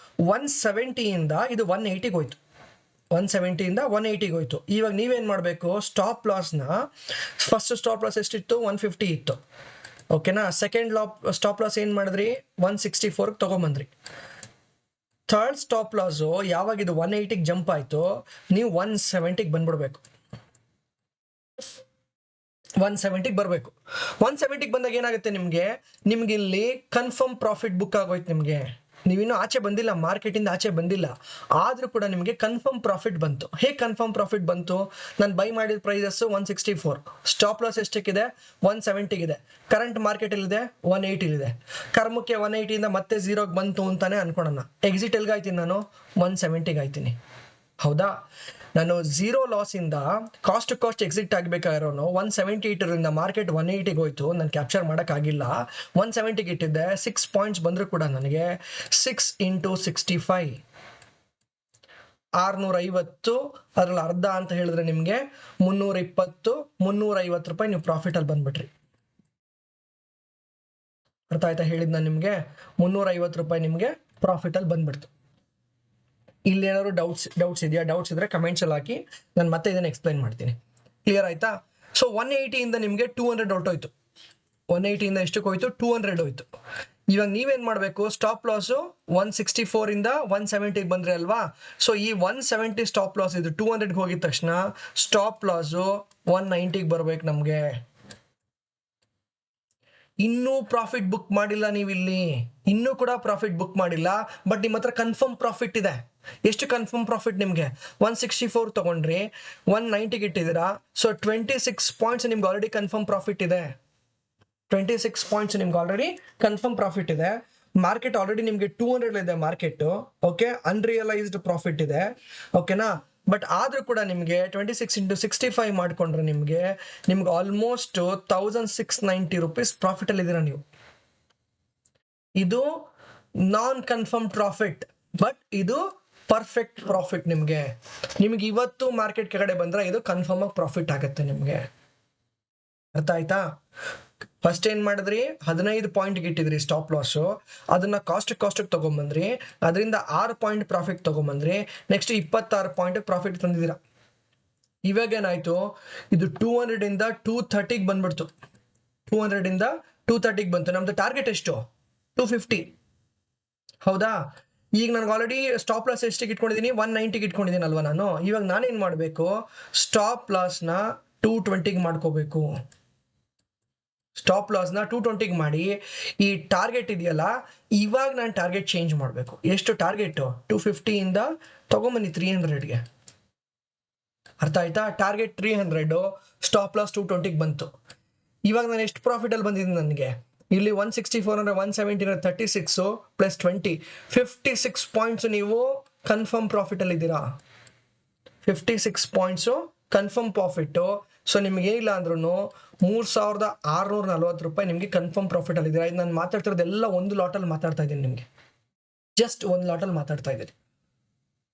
170 ಇದು 180 ಹೋಯ್ತು, 170 180 ಹೋಯ್ತು. ಇವಾಗ ನೀವೇನ್ ಮಾಡಬೇಕು, ಸ್ಟಾಪ್ ಲಾಸ್ನ ಫಸ್ಟ್ ಸ್ಟಾಪ್ ಲಾಸ್ ಎಷ್ಟಿತ್ತು 150 ಇತ್ತು, ಓಕೆನಾ. ಸೆಕೆಂಡ್ ಸ್ಟಾಪ್ ಲಾಸ್ ಏನ್ ಮಾಡಿದ್ರಿ 164 ತಗೊಂಬಂದ್ರಿ. ಥರ್ಡ್ ಸ್ಟಾಪ್ ಲಾಸ್ ಯಾವಾಗ ಇದು 180 ಜಂಪ್ ಆಯ್ತು, ನೀವು 170 ಬಂದ್ಬಿಡ್ಬೇಕು, 170 ಬರಬೇಕು. 170 ಬಂದಾಗ ಏನಾಗುತ್ತೆ ನಿಮ್ಗೆ ಇಲ್ಲಿ ಕನ್ಫರ್ಮ್ ಪ್ರಾಫಿಟ್ ಬುಕ್ ಆಗೋಯ್ತು. ನೀವಿನ್ನೂ ಆಚೆ ಬಂದಿಲ್ಲ, ಮಾರ್ಕೆಟಿಂದ ಆಚೆ ಬಂದಿಲ್ಲ, ಆದ್ರೂ ಕೂಡ ನಿಮಗೆ ಕನ್ಫರ್ಮ್ ಪ್ರಾಫಿಟ್ ಬಂತು. ಹೇಗೆ ಕನ್ಫರ್ಮ್ ಪ್ರಾಫಿಟ್ ಬಂತು, ನಾನು ಬೈ ಮಾಡಿದ ಪ್ರೈಸಸ್ 164, ಸ್ಟಾಪ್ ಲಾಸ್ ಎಷ್ಟಕ್ಕಿದೆ 170 ಇದೆ, ಕರೆಂಟ್ ಮಾರ್ಕೆಟ್ ಎಲ್ಲಿದೆ 180 ಇದೆ. ಕರ್ಮಕ್ಕೆ 180 ಮತ್ತೆ 0 ಬಂತು ಅಂತಾನೆ ಅನ್ಕೊಳ್ಳೋಣ. ಎಕ್ಸಿಟ್ ಎಲ್ಗಾಯ್ತೀನಿ ನಾನು 170 ಆಯ್ತೀನಿ, ಹೌದಾ. ನಾನು 0 ಲಾಸ್ ಇಂದ ಕಾಸ್ಟ್ ಟು ಕಾಸ್ಟ್ ಎಕ್ಸಿಟ್ ಆಗಬೇಕಾಗಿರೋನು 170 ಇಟ್ಟಿರೋದ್ರಿಂದ ಮಾರ್ಕೆಟ್ 180 ಹೋಯ್ತು, ನಾನು ಕ್ಯಾಪ್ಚರ್ ಮಾಡೋಕ್ಕಾಗಿಲ್ಲ. 170 ಇಟ್ಟಿದ್ದೆ, 6 ಪಾಯಿಂಟ್ಸ್ ಬಂದರೂ ಕೂಡ ನನಗೆ 6 × 65 650, ಅದ್ರಲ್ಲಿ ಅರ್ಧ ಅಂತ ಹೇಳಿದ್ರೆ ನಿಮಗೆ 320 350 ರೂಪಾಯಿ ನೀವು ಪ್ರಾಫಿಟ್ ಅಲ್ಲಿ ಬಂದ್ಬಿಟ್ರಿ. ಅರ್ಥ ಆಯ್ತಾ ಹೇಳಿದ್ ನಾನು ನಿಮ್ಗೆ, 350 ರೂಪಾಯಿ ನಿಮ್ಗೆ ಪ್ರಾಫಿಟ್ ಅಲ್ಲಿ ಬಂದ್ಬಿಡ್ತು. ಇಲ್ಲಿ ಏನಾದ್ರು ಡೌಟ್ಸ್ ಇದೆಯಾ? ಡೌಟ್ಸ್ ಇದ್ರೆ ಕಮೆಂಟ್ಸ್ ಅಲ್ಲಿ ಹಾಕಿ, ನಾನು ಮತ್ತೆ ಇದನ್ನ ಎಕ್ಸ್ಪ್ಲೈನ್ ಮಾಡ್ತೀನಿ. ಕ್ಲಿಯರ್ ಆಯ್ತಾ? ಸೊ 180 ನಿಮಗೆ 200 ಹೊರಟೋಯ್ತು, 180 ಎಷ್ಟಕ್ಕೆ ಹೋಯ್ತು 200 ಹೋಯ್ತು. ಇವಾಗ ನೀವೇನ್ ಮಾಡಬೇಕು, ಸ್ಟಾಪ್ ಲಾಸ್ 164 170 ಬಂದ್ರೆ ಅಲ್ವಾ. ಸೊ ಈ 170 ಸ್ಟಾಪ್ ಲಾಸ್ ಇದು 200 ಹೋಗಿದ ತಕ್ಷಣ ಸ್ಟಾಪ್ ಲಾಸ್ 190 ಬರ್ಬೇಕು ನಮ್ಗೆ. ಇನ್ನೂ ಪ್ರಾಫಿಟ್ ಬುಕ್ ಮಾಡಿಲ್ಲ ನೀವಿಲ್ಲಿ, ಇನ್ನೂ ಕೂಡ ಪ್ರಾಫಿಟ್ ಬುಕ್ ಮಾಡಿಲ್ಲ, ಬಟ್ ನಿಮ್ಮ ಹತ್ರ ಕನ್ಫರ್ಮ್ ಪ್ರಾಫಿಟ್ ಇದೆ. ಎಷ್ಟು ಕನ್ಫರ್ಮ್ ಪ್ರಾಫಿಟ್ ನಿಮಗೆ 164 ತಗೊಂಡ್ರಿ, 190 ಇಟ್ಟಿದ್ದೀರಾ. ಸೊ 26 ಪಾಯಿಂಟ್ಸ್ ನಿಮ್ಗೆ ಆಲ್ರೆಡಿ ಕನ್ಫರ್ಮ್ ಪ್ರಾಫಿಟ್ ಇದೆ, 26 ಪಾಯಿಂಟ್ಸ್ ನಿಮ್ಗೆ ಆಲ್ರೆಡಿ ಕನ್ಫರ್ಮ್ ಪ್ರಾಫಿಟ್ ಇದೆ. ಮಾರ್ಕೆಟ್ ಆಲ್ರೆಡಿ ನಿಮ್ಗೆ 200 ಇದೆ ಮಾರ್ಕೆಟ್, ಓಕೆ. ಅನ್ರಿಯಲೈಸ್ಡ್ ಪ್ರಾಫಿಟ್ ಇದೆ, ಓಕೆನಾ. ಬಟ್ ಆದ್ರೂ ಕೂಡ ನಿಮಗೆ 26 × 65 ಮಾಡ್ಕೊಂಡ್ರೆ ನಿಮ್ಗೆ ಆಲ್ಮೋಸ್ಟ್ 1690 ರೂಪೀಸ್ ಪ್ರಾಫಿಟ್ ಅಲ್ಲಿ ಇದೀರ ನೀವು. ಇದು ನಾನ್ ಕನ್ಫರ್ಮ್ ಪ್ರಾಫಿಟ್, ಬಟ್ ಇದು ಪರ್ಫೆಕ್ಟ್ ಪ್ರಾಫಿಟ್. ನಿಮ್ಗೆ ಇವತ್ತು ಮಾರ್ಕೆಟ್ ಕೆಳಗಡೆ ಬಂದ್ರೆ ಇದು ಕನ್ಫರ್ಮ್ ಆಗಿ ಪ್ರಾಫಿಟ್ ಆಗುತ್ತೆ ನಿಮ್ಗೆ. ಅರ್ಥ ಆಯ್ತಾ? ಫಸ್ಟ್ ಏನ್ ಮಾಡಿದ್ರಿ, 15 ಪಾಯಿಂಟ್ ಇಟ್ಟಿದ್ರಿ ಸ್ಟಾಪ್ ಲಾಸ್, ಅದನ್ನ ಕಾಸ್ಟ್ ತಗೊಂಡ್ಬಂದ್ರಿ, ಅದರಿಂದ 6 ಪಾಯಿಂಟ್ ಪ್ರಾಫಿಟ್ ತಗೊಂಡ್ಬಂದ್ರಿ. ನೆಕ್ಸ್ಟ್ 26 ಪಾಯಿಂಟ್ ಪ್ರಾಫಿಟ್ ತಂದಿದ್ದೀರಾ. ಇವಾಗ ಏನಾಯ್ತು, ಇದು 200 230 ಬಂದ್ಬಿಡ್ತು, 200 230 ಬಂತು. ನಮ್ದು ಟಾರ್ಗೆಟ್ ಎಷ್ಟು 250, ಹೌದಾ. ಈಗ ನನಗೆ ಆಲ್ರೆಡಿ ಸ್ಟಾಪ್ ಲಾಸ್ ಎಷ್ಟಿಗೆ ಇಟ್ಕೊಂಡಿದ್ದೀನಿ 190 ಇಟ್ಕೊಂಡಿದ್ದೀನಿ ಅಲ್ವಾ ನಾನು. ಇವಾಗ ನಾನೇನ್ ಮಾಡಬೇಕು, ಸ್ಟಾಪ್ ಲಾಸ್ನ 220 ಮಾಡ್ಕೋಬೇಕು. ಸ್ಟಾಪ್ ಲಾಸ್ನ 220 ಮಾಡಿ, ಈ ಟಾರ್ಗೆಟ್ ಇದೆಯಲ್ಲ, ಇವಾಗ ನಾನು ಟಾರ್ಗೆಟ್ ಚೇಂಜ್ ಮಾಡಬೇಕು. ಎಷ್ಟು ಟಾರ್ಗೆಟ್ 250 ತಗೊಂಬನ್ನಿ 300ಗೆ. ಅರ್ಥ ಆಯ್ತಾ? ಟಾರ್ಗೆಟ್ 300, ಸ್ಟಾಪ್ ಲಾಸ್ 220 ಬಂತು. ಇವಾಗ ನಾನು ಎಷ್ಟು ಪ್ರಾಫಿಟ್ ಅಲ್ಲಿ ಬಂದಿದ್ದೀನಿ, ನನಗೆ ಇಲ್ಲಿ 164 170 36 ಪ್ಲಸ್ 20 56 ಪಾಯಿಂಟ್ಸ್ ನೀವು ಕನ್ಫರ್ಮ್ ಪ್ರಾಫಿಟ್ ಅಲ್ಲಿ ಇದ್ದೀರಾ. 56 ಪಾಯಿಂಟ್ಸ್ ಕನ್ಫರ್ಮ್ ಪ್ರಾಫಿಟ್. ಸೊ ನಿಮ್ಗೆ ಏನಿಲ್ಲ ಅಂದ್ರೂ 3640 ರೂಪಾಯಿ ನಿಮ್ಗೆ ಕನ್ಫರ್ಮ್ ಪ್ರಾಫಿಟ್ ಅಲ್ಲಿ ಇದ್ದೀರಾ. ಇದು ನಾನು ಮಾತಾಡ್ತಿರೋದೆಲ್ಲ ಒಂದು ಲಾಟಲ್ಲಿ ಮಾತಾಡ್ತಾ ಇದ್ದೀನಿ, ನಿಮ್ಗೆ ಜಸ್ಟ್ ಒಂದು ಲಾಟಲ್ಲಿ ಮಾತಾಡ್ತಾ ಇದ್ದೀನಿ,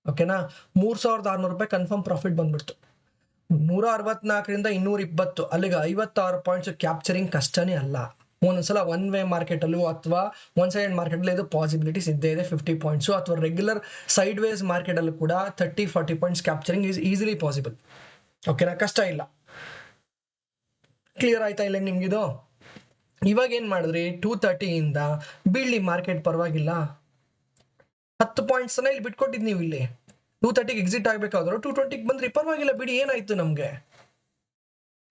ಓಕೆನಾ. 3600 ರೂಪಾಯಿ ಕನ್ಫರ್ಮ್ ಪ್ರಾಫಿಟ್ ಬಂದ್ಬಿಡ್ತು. 164 220 ಅಲ್ಲಿಗೆ 56 ಪಾಯಿಂಟ್ಸ್ ಕ್ಯಾಪ್ಚರಿಂಗ್ ಕಷ್ಟನೇ ಅಲ್ಲ. ಒಂದೊಂದ್ಸಲ ಒನ್ ವೇ ಮಾರ್ಕೆಟ್ ಅಲ್ಲೂ ಅಥವಾ ಒನ್ ಸೈಡ್ ಮಾರ್ಕೆಟ್ ಅಲ್ಲಿ ಇದು ಪಾಸಿಬಿಲಿಟೀಸ್ ಇದ್ದೇ ಇದೆ 50 ಪಾಯಿಂಟ್ಸ್, ಅಥವಾ ರೆಗ್ಯುಲರ್ ಸೈಡ್ ವೇಸ್ ಮಾರ್ಕೆಟ್ ಅಲ್ಲೂ ಕೂಡ 30-40 points capturing is easily possible, ಓಕೆನಾ. ಕಷ್ಟ ಇಲ್ಲ. ಕ್ಲಿಯರ್ ಆಯ್ತಾ ಇಲ್ಲ ನಿಮ್ಗಿದು? ಇವಾಗ ಏನ್ ಮಾಡಿದ್ರಿ, 230 ಬೀಳ್ಳಿ ಮಾರ್ಕೆಟ್ ಪರವಾಗಿಲ್ಲ, 10 ಪಾಯಿಂಟ್ಸ್ ಇಲ್ಲಿ ಬಿಟ್ಕೊಟ್ಟಿದ್ ನೀವು. ಇಲ್ಲಿ 230 ಎಕ್ಸಿಟ್ ಆಗ್ಬೇಕಾದ್ರು 220 ಬಂದ್ರಿ, ಪರವಾಗಿಲ್ಲ ಬಿಡಿ, ಏನಾಯ್ತು ನಮ್ಗೆ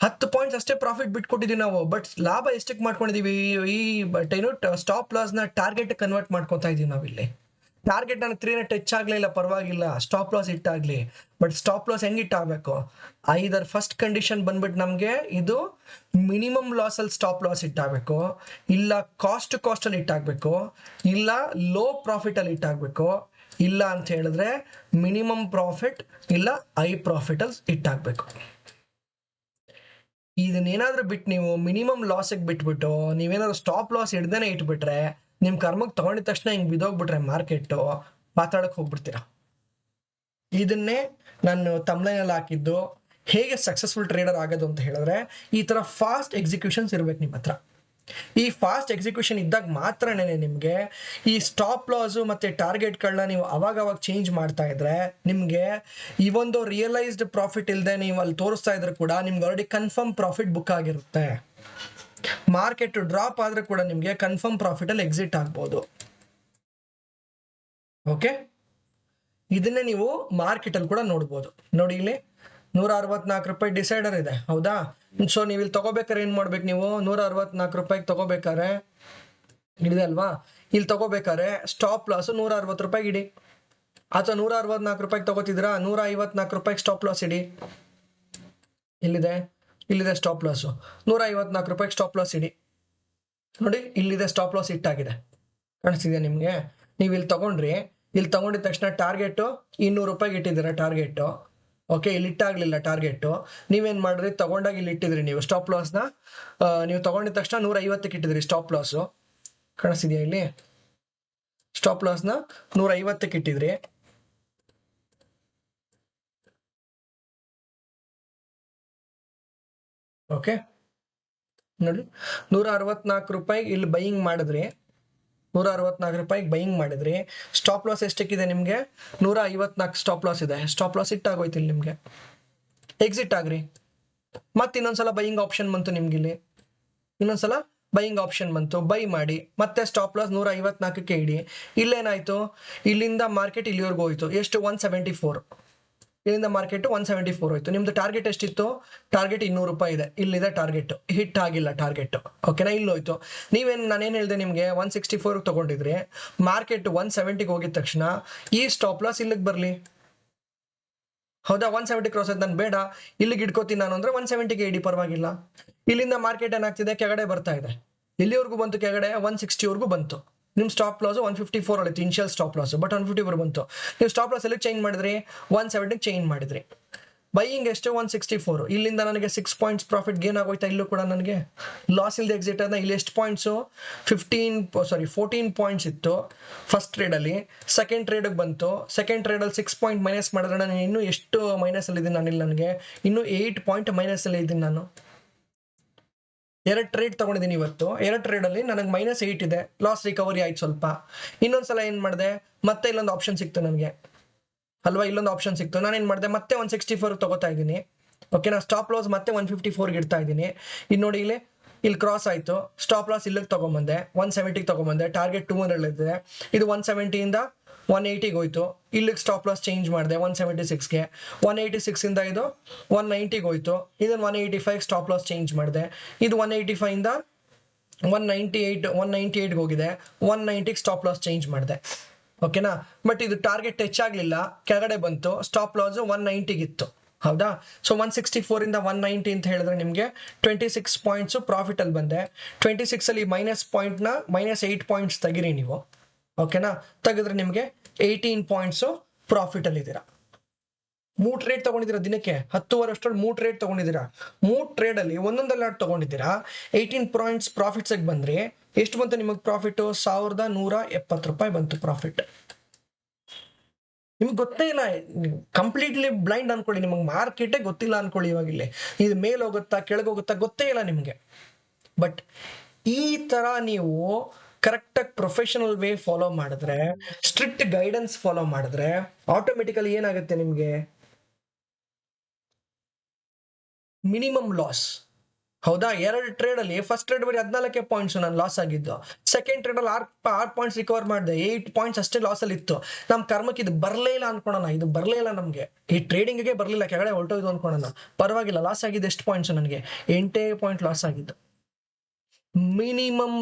10 ಪಾಯಿಂಟ್ಸ್ ಅಷ್ಟೇ ಪ್ರಾಫಿಟ್ ಬಿಟ್ಕೊಟ್ಟಿದೀವಿ ನಾವು. ಬಟ್ ಲಾಭ ಎಷ್ಟಕ್ಕೆ ಮಾಡ್ಕೊಂಡಿದೀವಿ, ಈ ಸ್ಟಾಪ್ ಲಾಸ್ ನ ಟಾರ್ಗೆಟ್ ಕನ್ವರ್ಟ್ ಮಾಡ್ಕೊತಾ ಇದೀವಿ ನಾವಿಲ್ಲಿ. ಟಾರ್ಗೆಟ್ ನನಗೆ 300 ಟಚ್ ಆಗ್ಲಿಲ್ಲ, ಪರವಾಗಿಲ್ಲ, ಸ್ಟಾಪ್ ಲಾಸ್ ಇಟ್ಟಾಗ್ಲಿ. ಬಟ್ ಸ್ಟಾಪ್ ಲಾಸ್ ಹೆಂಗ್ ಇಟ್ಟಾಗಬೇಕು, ಐದರ್ ಫಸ್ಟ್ ಕಂಡೀಷನ್ ಬಂದ್ಬಿಟ್ಟು ನಮ್ಗೆ ಇದು ಮಿನಿಮಮ್ ಲಾಸ್ ಅಲ್ಲಿ ಸ್ಟಾಪ್ ಲಾಸ್ ಇಟ್ಟಾಗಬೇಕು, ಇಲ್ಲ ಕಾಸ್ಟ್ ಅಲ್ಲಿ ಇಟ್ಟಾಗಬೇಕು, ಇಲ್ಲ ಲೋ ಪ್ರಾಫಿಟ್ ಅಲ್ಲಿ ಇಟ್ಟಾಗಬೇಕು, ಇಲ್ಲ ಅಂತ ಹೇಳಿದ್ರೆ ಮಿನಿಮಮ್ ಪ್ರಾಫಿಟ್ ಇಲ್ಲ ಹೈ ಪ್ರಾಫಿಟ್ ಅಲ್ಲಿ ಇಟ್ಟಾಗಬೇಕು. ಇದನ್ನೇನಾದ್ರೂ ಬಿಟ್ಟು ನೀವು ಮಿನಿಮಮ್ ಲಾಸಿಗೆ ಬಿಟ್ಬಿಟ್ಟು ನೀವೇನಾದ್ರು ಸ್ಟಾಪ್ ಲಾಸ್ ಹಿಡ್ದೇನೆ ಇಟ್ಬಿಟ್ರೆ, ನಿಮ್ ಕರ್ಮಕ್ಕೆ ತಗೊಂಡಿದ ತಕ್ಷಣ ಹಿಂಗ್ ಬಿದೋಗ್ಬಿಟ್ರೆ ಮಾರ್ಕೆಟ್ ಮಾತಾಡಕ್ ಹೋಗ್ಬಿಡ್ತೀರಾ. ಇದನ್ನೇ ನಾನು ತಮ್ಲೈನಲ್ಲಿ ಹಾಕಿದ್ದು, ಹೇಗೆ ಸಕ್ಸಸ್ಫುಲ್ ಟ್ರೇಡರ್ ಆಗೋದು ಅಂತ ಹೇಳಿದ್ರೆ ಈ ತರ ಫಾಸ್ಟ್ ಎಕ್ಸಿಕ್ಯೂಷನ್ಸ್ ಇರ್ಬೇಕು ನಿಮ್ಮ ಹತ್ರ. ಈ ಫಾಸ್ಟ್ ಎಕ್ಸಿಕ್ಯೂಷನ್ ಇದ್ದಾಗ ಮಾತ್ರನೇ ನಿಮಗೆ ಈ ಸ್ಟಾಪ್ ಲಾಸ್ ಮತ್ತೆ ಟಾರ್ಗೆಟ್ಗಳನ್ನ ನೀವು ಅವಾಗ ಚೇಂಜ್ ಮಾಡ್ತಾ ಇದ್ರೆ ನಿಮಗೆ ಈ ಒಂದು ರಿಯಲೈಸ್ಡ್ ಪ್ರಾಫಿಟ್ ಇಲ್ಲದೆ ನೀವು ಅಲ್ಲಿ ತೋರಿಸ್ತಾ ಇದ್ರೆ ಕೂಡ ನಿಮ್ಗೆ ಆಲ್ರೆಡಿ ಕನ್ಫರ್ಮ್ ಪ್ರಾಫಿಟ್ ಬುಕ್ ಆಗಿರುತ್ತೆ. ಮಾರ್ಕೆಟ್ ಡ್ರಾಪ್ ಆದ್ರೆ ಕೂಡ ನಿಮಗೆ ಕನ್ಫರ್ಮ್ ಪ್ರಾಫಿಟ್ ಅಲ್ಲಿ ಎಕ್ಸಿಟ್ ಆಗ್ಬೋದು. ಓಕೆ, ಇದನ್ನೇ ನೀವು ಮಾರ್ಕೆಟ್ ಅಲ್ಲಿ ಕೂಡ ನೋಡ್ಬೋದು. ನೋಡಿ ಇಲ್ಲಿ 164 ರೂಪಾಯಿ ಡಿಸೈಡರ್ ಇದೆ, ಹೌದಾ? ಸೊ ನೀವು ಇಲ್ಲಿ ತಗೋಬೇಕಾದ್ರೆ ಏನ್ ಮಾಡ್ಬೇಕು, ನೀವು 164 ರೂಪಾಯಿಗೆ ತಗೋಬೇಕಾರೆ ಇದೆ ಅಲ್ವಾ, ಇಲ್ಲಿ ತಗೋಬೇಕಾರೆ ಸ್ಟಾಪ್ ಲಾಸ್ 160 ರೂಪಾಯಿಗೆ ಇಡಿ, ಅಥವಾ 164 ರೂಪಾಯಿಗೆ ತಗೋತಿದ್ರ 154 ರೂಪಾಯಿಗೆ ಸ್ಟಾಪ್ ಲಾಸ್ ಇಡಿ. ಇಲ್ಲಿದೆ ಸ್ಟಾಪ್ ಲಾಸ್ 154 ರೂಪಾಯಿಗೆ ಸ್ಟಾಪ್ ಲಾಸ್ ಇಡಿ. ನೋಡಿ ಇಲ್ಲಿದೆ ಸ್ಟಾಪ್ ಲಾಸ್ ಇಟ್ಟಾಗಿದೆ, ಕಾಣಿಸ್ತಿದೆ ನಿಮ್ಗೆ? ನೀವು ಇಲ್ಲಿ ತಗೊಂಡ್ರಿ, ಇಲ್ಲಿ ತಗೊಂಡಿದ ತಕ್ಷಣ ಟಾರ್ಗೆಟ್ 200 ರೂಪಾಯಿಗೆ ಇಟ್ಟಿದ್ದೀರಾ ಟಾರ್ಗೆಟ್. ಓಕೆ, ಇಲ್ಲಿ ಇಟ್ಟಾಗ್ಲಿಲ್ಲ ಟಾರ್ಗೆಟ್, ನೀವೇನ್ ಮಾಡ್ರಿ, ತಗೊಂಡಾಗ ಇಲ್ಲಿ ಇಟ್ಟಿದ್ರಿ ನೀವು ಸ್ಟಾಪ್ ಲಾಸ್ನ. ನೀವು ತಗೊಂಡಿದ ತಕ್ಷಣ 150ಕ್ಕೆ ಇಟ್ಟಿದ್ರಿ ಸ್ಟಾಪ್ ಲಾಸ್, ಕಾಣಿಸ್ತಿದ್ಯಾ? ಇಲ್ಲಿ ಸ್ಟಾಪ್ ಲಾಸ್ನ 150ಕ್ಕೆ ಇಟ್ಟಿದ್ರಿ. ಓಕೆ, ನೋಡಿ 164 ರೂಪಾಯಿಗೆ ಇಲ್ಲಿ ಬೈಯಿಂಗ್ ಮಾಡಿದ್ರಿ, 164 ರೂಪಾಯಿಗೆ ಬೈಯಿಂಗ್ ಮಾಡಿದ್ರಿ. ಸ್ಟಾಪ್ ಲಾಸ್ ಎಷ್ಟಕ್ಕಿದೆ ನಿಮ್ಗೆ? 154 ಸ್ಟಾಪ್ ಲಾಸ್ ಇದೆ. ಸ್ಟಾಪ್ ಲಾಸ್ ಇಟ್ಟಾಗೋಯ್ತು ಇಲ್ಲಿ ನಿಮ್ಗೆ, ಎಕ್ಸಿಟ್ ಆಗ್ರಿ. ಮತ್ತೆ ಇನ್ನೊಂದ್ಸಲ ಬೈಯಿಂಗ್ ಆಪ್ಷನ್ ಬಂತು ನಿಮ್ಗೆ, ಇಲ್ಲಿ ಇನ್ನೊಂದ್ಸಲ ಬೈಯಿಂಗ್ ಆಪ್ಷನ್ ಬಂತು, ಬೈ ಮಾಡಿ. ಮತ್ತೆ ಸ್ಟಾಪ್ ಲಾಸ್ 154ಕ್ಕೆ ಇಡಿ. ಇಲ್ಲೇನಾಯ್ತು, ಇಲ್ಲಿಂದ ಮಾರ್ಕೆಟ್ ಇಲ್ಲಿವರೆಗೂ ಹೋಯ್ತು, ಎಷ್ಟು? 174. ಇಲ್ಲಿಂದ ಮಾರ್ಕೆಟ್ 174 ಹೋಯ್ತು. ನಿಮ್ದು ಟಾರ್ಗೆಟ್ ಎಷ್ಟಿತ್ತು? ಟಾರ್ಗೆಟ್ 200 ರೂಪಾಯಿ ಇದೆ, ಇಲ್ಲಿದೆ ಟಾರ್ಗೆಟ್, ಹಿಟ್ ಆಗಿಲ್ಲ ಟಾರ್ಗೆಟ್. ಓಕೆನಾ? ಇಲ್ಲಿ ಹೋಯ್ತು. ನಾನೇನ್ ಹೇಳಿದೆ ನಿಮ್ಗೆ, 164 ತಗೊಂಡಿದ್ರಿ, ಮಾರ್ಕೆಟ್ 170ಗೆ ಹೋಗಿದ ತಕ್ಷಣ ಈ ಸ್ಟಾಪ್ ಲಾಸ್ ಇಲ್ಲಿಗೆ ಬರ್ಲಿ, ಹೌದಾ? 170 ಕ್ರಾಸ್ ಆಯ್ತು, ನಾನು ಬೇಡ ಇಲ್ಲಿಗೆ ಇಟ್ಕೋತೀನಿ ನಾನು ಅಂದ್ರೆ 170ಗೆ ಇಡಿ, ಪರವಾಗಿಲ್ಲ. ಇಲ್ಲಿಂದ ಮಾರ್ಕೆಟ್ ಏನಾಗ್ತಿದೆ, ಕೆಳಗಡೆ ಬರ್ತಾ ಇದೆ. ಎಲ್ಲಿವರೆಗೂ ಬಂತು ಕೆಳಗಡೆ? 160ವರೆಗೂ ಬಂತು. ನಿಮ್ ಸ್ಟಾಪ್ ಲಾಸ್ 154 ಆಯ್ತು ಇನಿಷಿಯಲ್ ಸ್ಟಾಪ್ ಲಾಸ್, ಬಟ್ 154 ಬಂತು. ನೀವು ಸ್ಟಾಪ್ ಲಾಸ್ ಎಲ್ಲಿ ಚೇಂಜ್ ಮಾಡಿದ್ರಿ? 170 ಚೇಂಜ್ ಮಾಡಿದ್ರಿ. ಬೈಯಿಂಗ್ ಎಷ್ಟು? 164. ಇಲ್ಲಿಂದ ನನಗೆ 6 ಪಾಯಿಂಟ್ಸ್ ಪ್ರಾಫಿಟ್ ಗೇನ್ ಆಗೋಯ್ತಾ? ಇಲ್ಲೂ ಕೂಡ ನನಗೆ ಲಾಸ್ ಇಲ್ಲದೆ ಎಕ್ಸಿಟ್ ಆದ. ಇಲ್ಲಿ ಎಷ್ಟು ಪಾಯಿಂಟ್ಸು? 14 ಪಾಯಿಂಟ್ಸ್ ಇತ್ತು ಫಸ್ಟ್ ಟ್ರೇಡ್ ಅಲ್ಲಿ. ಸೆಕೆಂಡ್ ಟ್ರೇಡ್ ಬಂತು, ಸೆಕೆಂಡ್ ಟ್ರೇಡ್ ಅಲ್ಲಿ 6 ಪಾಯಿಂಟ್ ಮೈನಸ್ ಮಾಡಿದ್ರೆ ನಾನು ಇನ್ನೂ ಎಷ್ಟು ಮೈನಸ್ ಅಲ್ಲಿ ಇದ್ದೀನಿ? ನಾನು ಇಲ್ಲಿ ನನಗೆ ಇನ್ನೂ 8 ಪಾಯಿಂಟ್ ಮೈನಸ್ ಅಲ್ಲಿ ಇದ್ದೀನಿ ನಾನು. 2 ಟ್ರೇಡ್ ತಗೊಂಡಿದ್ದೀನಿ ಇವತ್ತು, 2 ಟ್ರೇಡ್ ಅಲ್ಲಿ ನನಗೆ -8 ಇದೆ, ಲಾಸ್ ರಿಕವರಿ ಆಯ್ತು ಸ್ವಲ್ಪ. ಇನ್ನೊಂದ್ಸಲ ಏನ್ ಮಾಡಿದೆ, ಮತ್ತೆ ಇಲ್ಲೊಂದು ಆಪ್ಷನ್ ಸಿಕ್ತು ನನಗೆ ಅಲ್ವಾ, ಇಲ್ಲೊಂದು ಆಪ್ಷನ್ ಸಿಕ್ತು. ನಾನೇನ್ ಮಾಡಿದೆ, ಮತ್ತೆ 164 ತಗೋತಾ ಇದ್ದೀನಿ. ಓಕೆನಾ? ಸ್ಟಾಪ್ ಲಾಸ್ ಮತ್ತೆ 154 ಇಡ್ತಾ ಇದ್ದೀನಿ. ಇಲ್ಲಿ ನೋಡಿ, ಇಲ್ಲಿ ಕ್ರಾಸ್ ಆಯ್ತು, ಸ್ಟಾಪ್ ಲಾಸ್ ಇಲ್ಲಿಗೆ ತಗೊಂಬಂದೆ, 170ಗೆ ತಗೊಂಬಂದೆ. ಟಾರ್ಗೆಟ್ 200 ಇದೆ, ಇದು 170ಇಂದ 180ಗೆ ಹೋಯ್ತು. ಇಲ್ಲಿಗೆ ಸ್ಟಾಪ್ ಲಾಸ್ ಚೇಂಜ್ ಮಾಡಿದೆ 176ಗೆ. 186 ಇಂದ ಇದು 190ಗೆ ಹೋಯ್ತು. ಇದನ್ನ 185 ಸ್ಟಾಪ್ ಲಾಸ್ ಚೇಂಜ್ ಮಾಡಿದೆ. ಇದು 185 ಇಂದ 198ಗೆ ಹೋಗಿದೆ, 190ಗೆ ಸ್ಟಾಪ್ ಲಾಸ್ ಚೇಂಜ್ ಮಾಡಿದೆ. ಓಕೆನಾ? ಬಟ್ ಇದು ಟಾರ್ಗೆಟ್ ಟಚ್ ಆಗ್ಲಿಲ್ಲ, ಕೆಳಗಡೆ ಬಂತು. ಸ್ಟಾಪ್ ಲಾಸ್ 190ಗೆ ಇತ್ತು, ಹೌದಾ? ಸೊ 164 ಇಂದ 190 ಅಂತ ಹೇಳಿದ್ರೆ ನಿಮಗೆ 26 ಪಾಯಿಂಟ್ಸ್ ಪ್ರಾಫಿಟ್ ಅಲ್ಲಿ ಬಂದೆ. 26 ಅಲ್ಲಿ -8 ಪಾಯಿಂಟ್ಸ್ ತೆಗಿರಿ ನೀವು. ಓಕೆನಾ? ತೆಗೆದ್ರೆ ನಿಮಗೆ 18 ಪಾಯಿಂಟ್ಸ್ ಪ್ರಾಫಿಟ್ ಅಲ್ಲಿ ಇದ್ದೀರಾ. 3 ಟ್ರೇಡ್ ತಗೊಂಡಿದ್ದೀರಾ, ದಿನಕ್ಕೆ 10 ಅಷ್ಟರಲ್ಲಿ 3 ಟ್ರೇಡ್ ತಗೊಂಡಿದ್ದೀರಾ. 3 ಟ್ರೇಡ್ ಅಲ್ಲಿ ಒಂದೊಂದೆಲ್ಲ ತಗೊಂಡಿದ್ದೀರಾ. 18 ಪಾಯಿಂಟ್ಸ್ ಪ್ರಾಫಿಟ್ಸ್ ಬಂದ್ರಿ. ಎಷ್ಟು ಬಂತು ನಿಮಗೆ ಪ್ರಾಫಿಟ್? 1170 ರೂಪಾಯಿ ಬಂತು ಪ್ರಾಫಿಟ್. ನಿಮ್ಗೆ ಗೊತ್ತೇ ಇಲ್ಲ, ಕಂಪ್ಲೀಟ್ಲಿ ಬ್ಲೈಂಡ್ ಅನ್ಕೊಳ್ಳಿ, ನಿಮಗೆ ಮಾರ್ಕೆಟೇ ಗೊತ್ತಿಲ್ಲ ಅನ್ಕೊಳ್ಳಿ. ಇವಾಗ ಇಲ್ಲಿ ಇದು ಮೇಲ್ ಹೋಗುತ್ತಾ ಕೆಳಗೆ ಹೋಗುತ್ತಾ ಗೊತ್ತೇ ಇಲ್ಲ ನಿಮಗೆ. ಬಟ್ ಈ ತರ ನೀವು ಕರೆಕ್ಟಾಗಿ ಪ್ರೊಫೆಷನಲ್ ವೇ ಫಾಲೋ ಮಾಡಿದ್ರೆ, ಸ್ಟ್ರಿಕ್ಟ್ ಗೈಡೆನ್ಸ್ ಫಾಲೋ ಮಾಡಿದ್ರೆ ಆಟೋಮೆಟಿಕಲಿ ಏನಾಗುತ್ತೆ ನಿಮ್ಗೆ? ಮಿನಿಮಮ್ ಲಾಸ್, ಹೌದಾ? 2 ಟ್ರೇಡ್ ಅಲ್ಲಿ ಫಸ್ಟ್ ಟ್ರೇಡ್ ಬರೀ 14 ಪಾಯಿಂಟ್ಸ್ ನಾನು ಲಾಸ್ ಆಗಿದ್ದು. ಸೆಕೆಂಡ್ ಟ್ರೇಡ್ ಅಲ್ಲಿ 6 ಪಾಯಿಂಟ್ಸ್ ರಿಕವರ್ ಮಾಡಿದೆ, 8 ಪಾಯಿಂಟ್ಸ್ ಅಷ್ಟೇ ಲಾಸ್ ಅಲ್ಲಿ ಇತ್ತು. ನಮ್ ಕರ್ಮಕ್ಕೆ ಇದು ಬರ್ಲೇ ಇಲ್ಲ ಅನ್ಕೋಣ, ಇದು ಬರ್ಲೇ ಇಲ್ಲ ನಮ್ಗೆ, ಈ ಟ್ರೇಡಿಂಗ್ಗೆ ಬರ್ಲಿಲ್ಲ, ಕೆಳಗಡೆ ಹೊರಟೋಯ್ತು ಅನ್ಕೋಣ. ಪರವಾಗಿಲ್ಲ, ಲಾಸ್ ಆಗಿದೆ ಎಷ್ಟು ಪಾಯಿಂಟ್ಸ್? ನನಗೆ 8 ಪಾಯಿಂಟ್ ಲಾಸ್ ಆಗಿದ್ದು.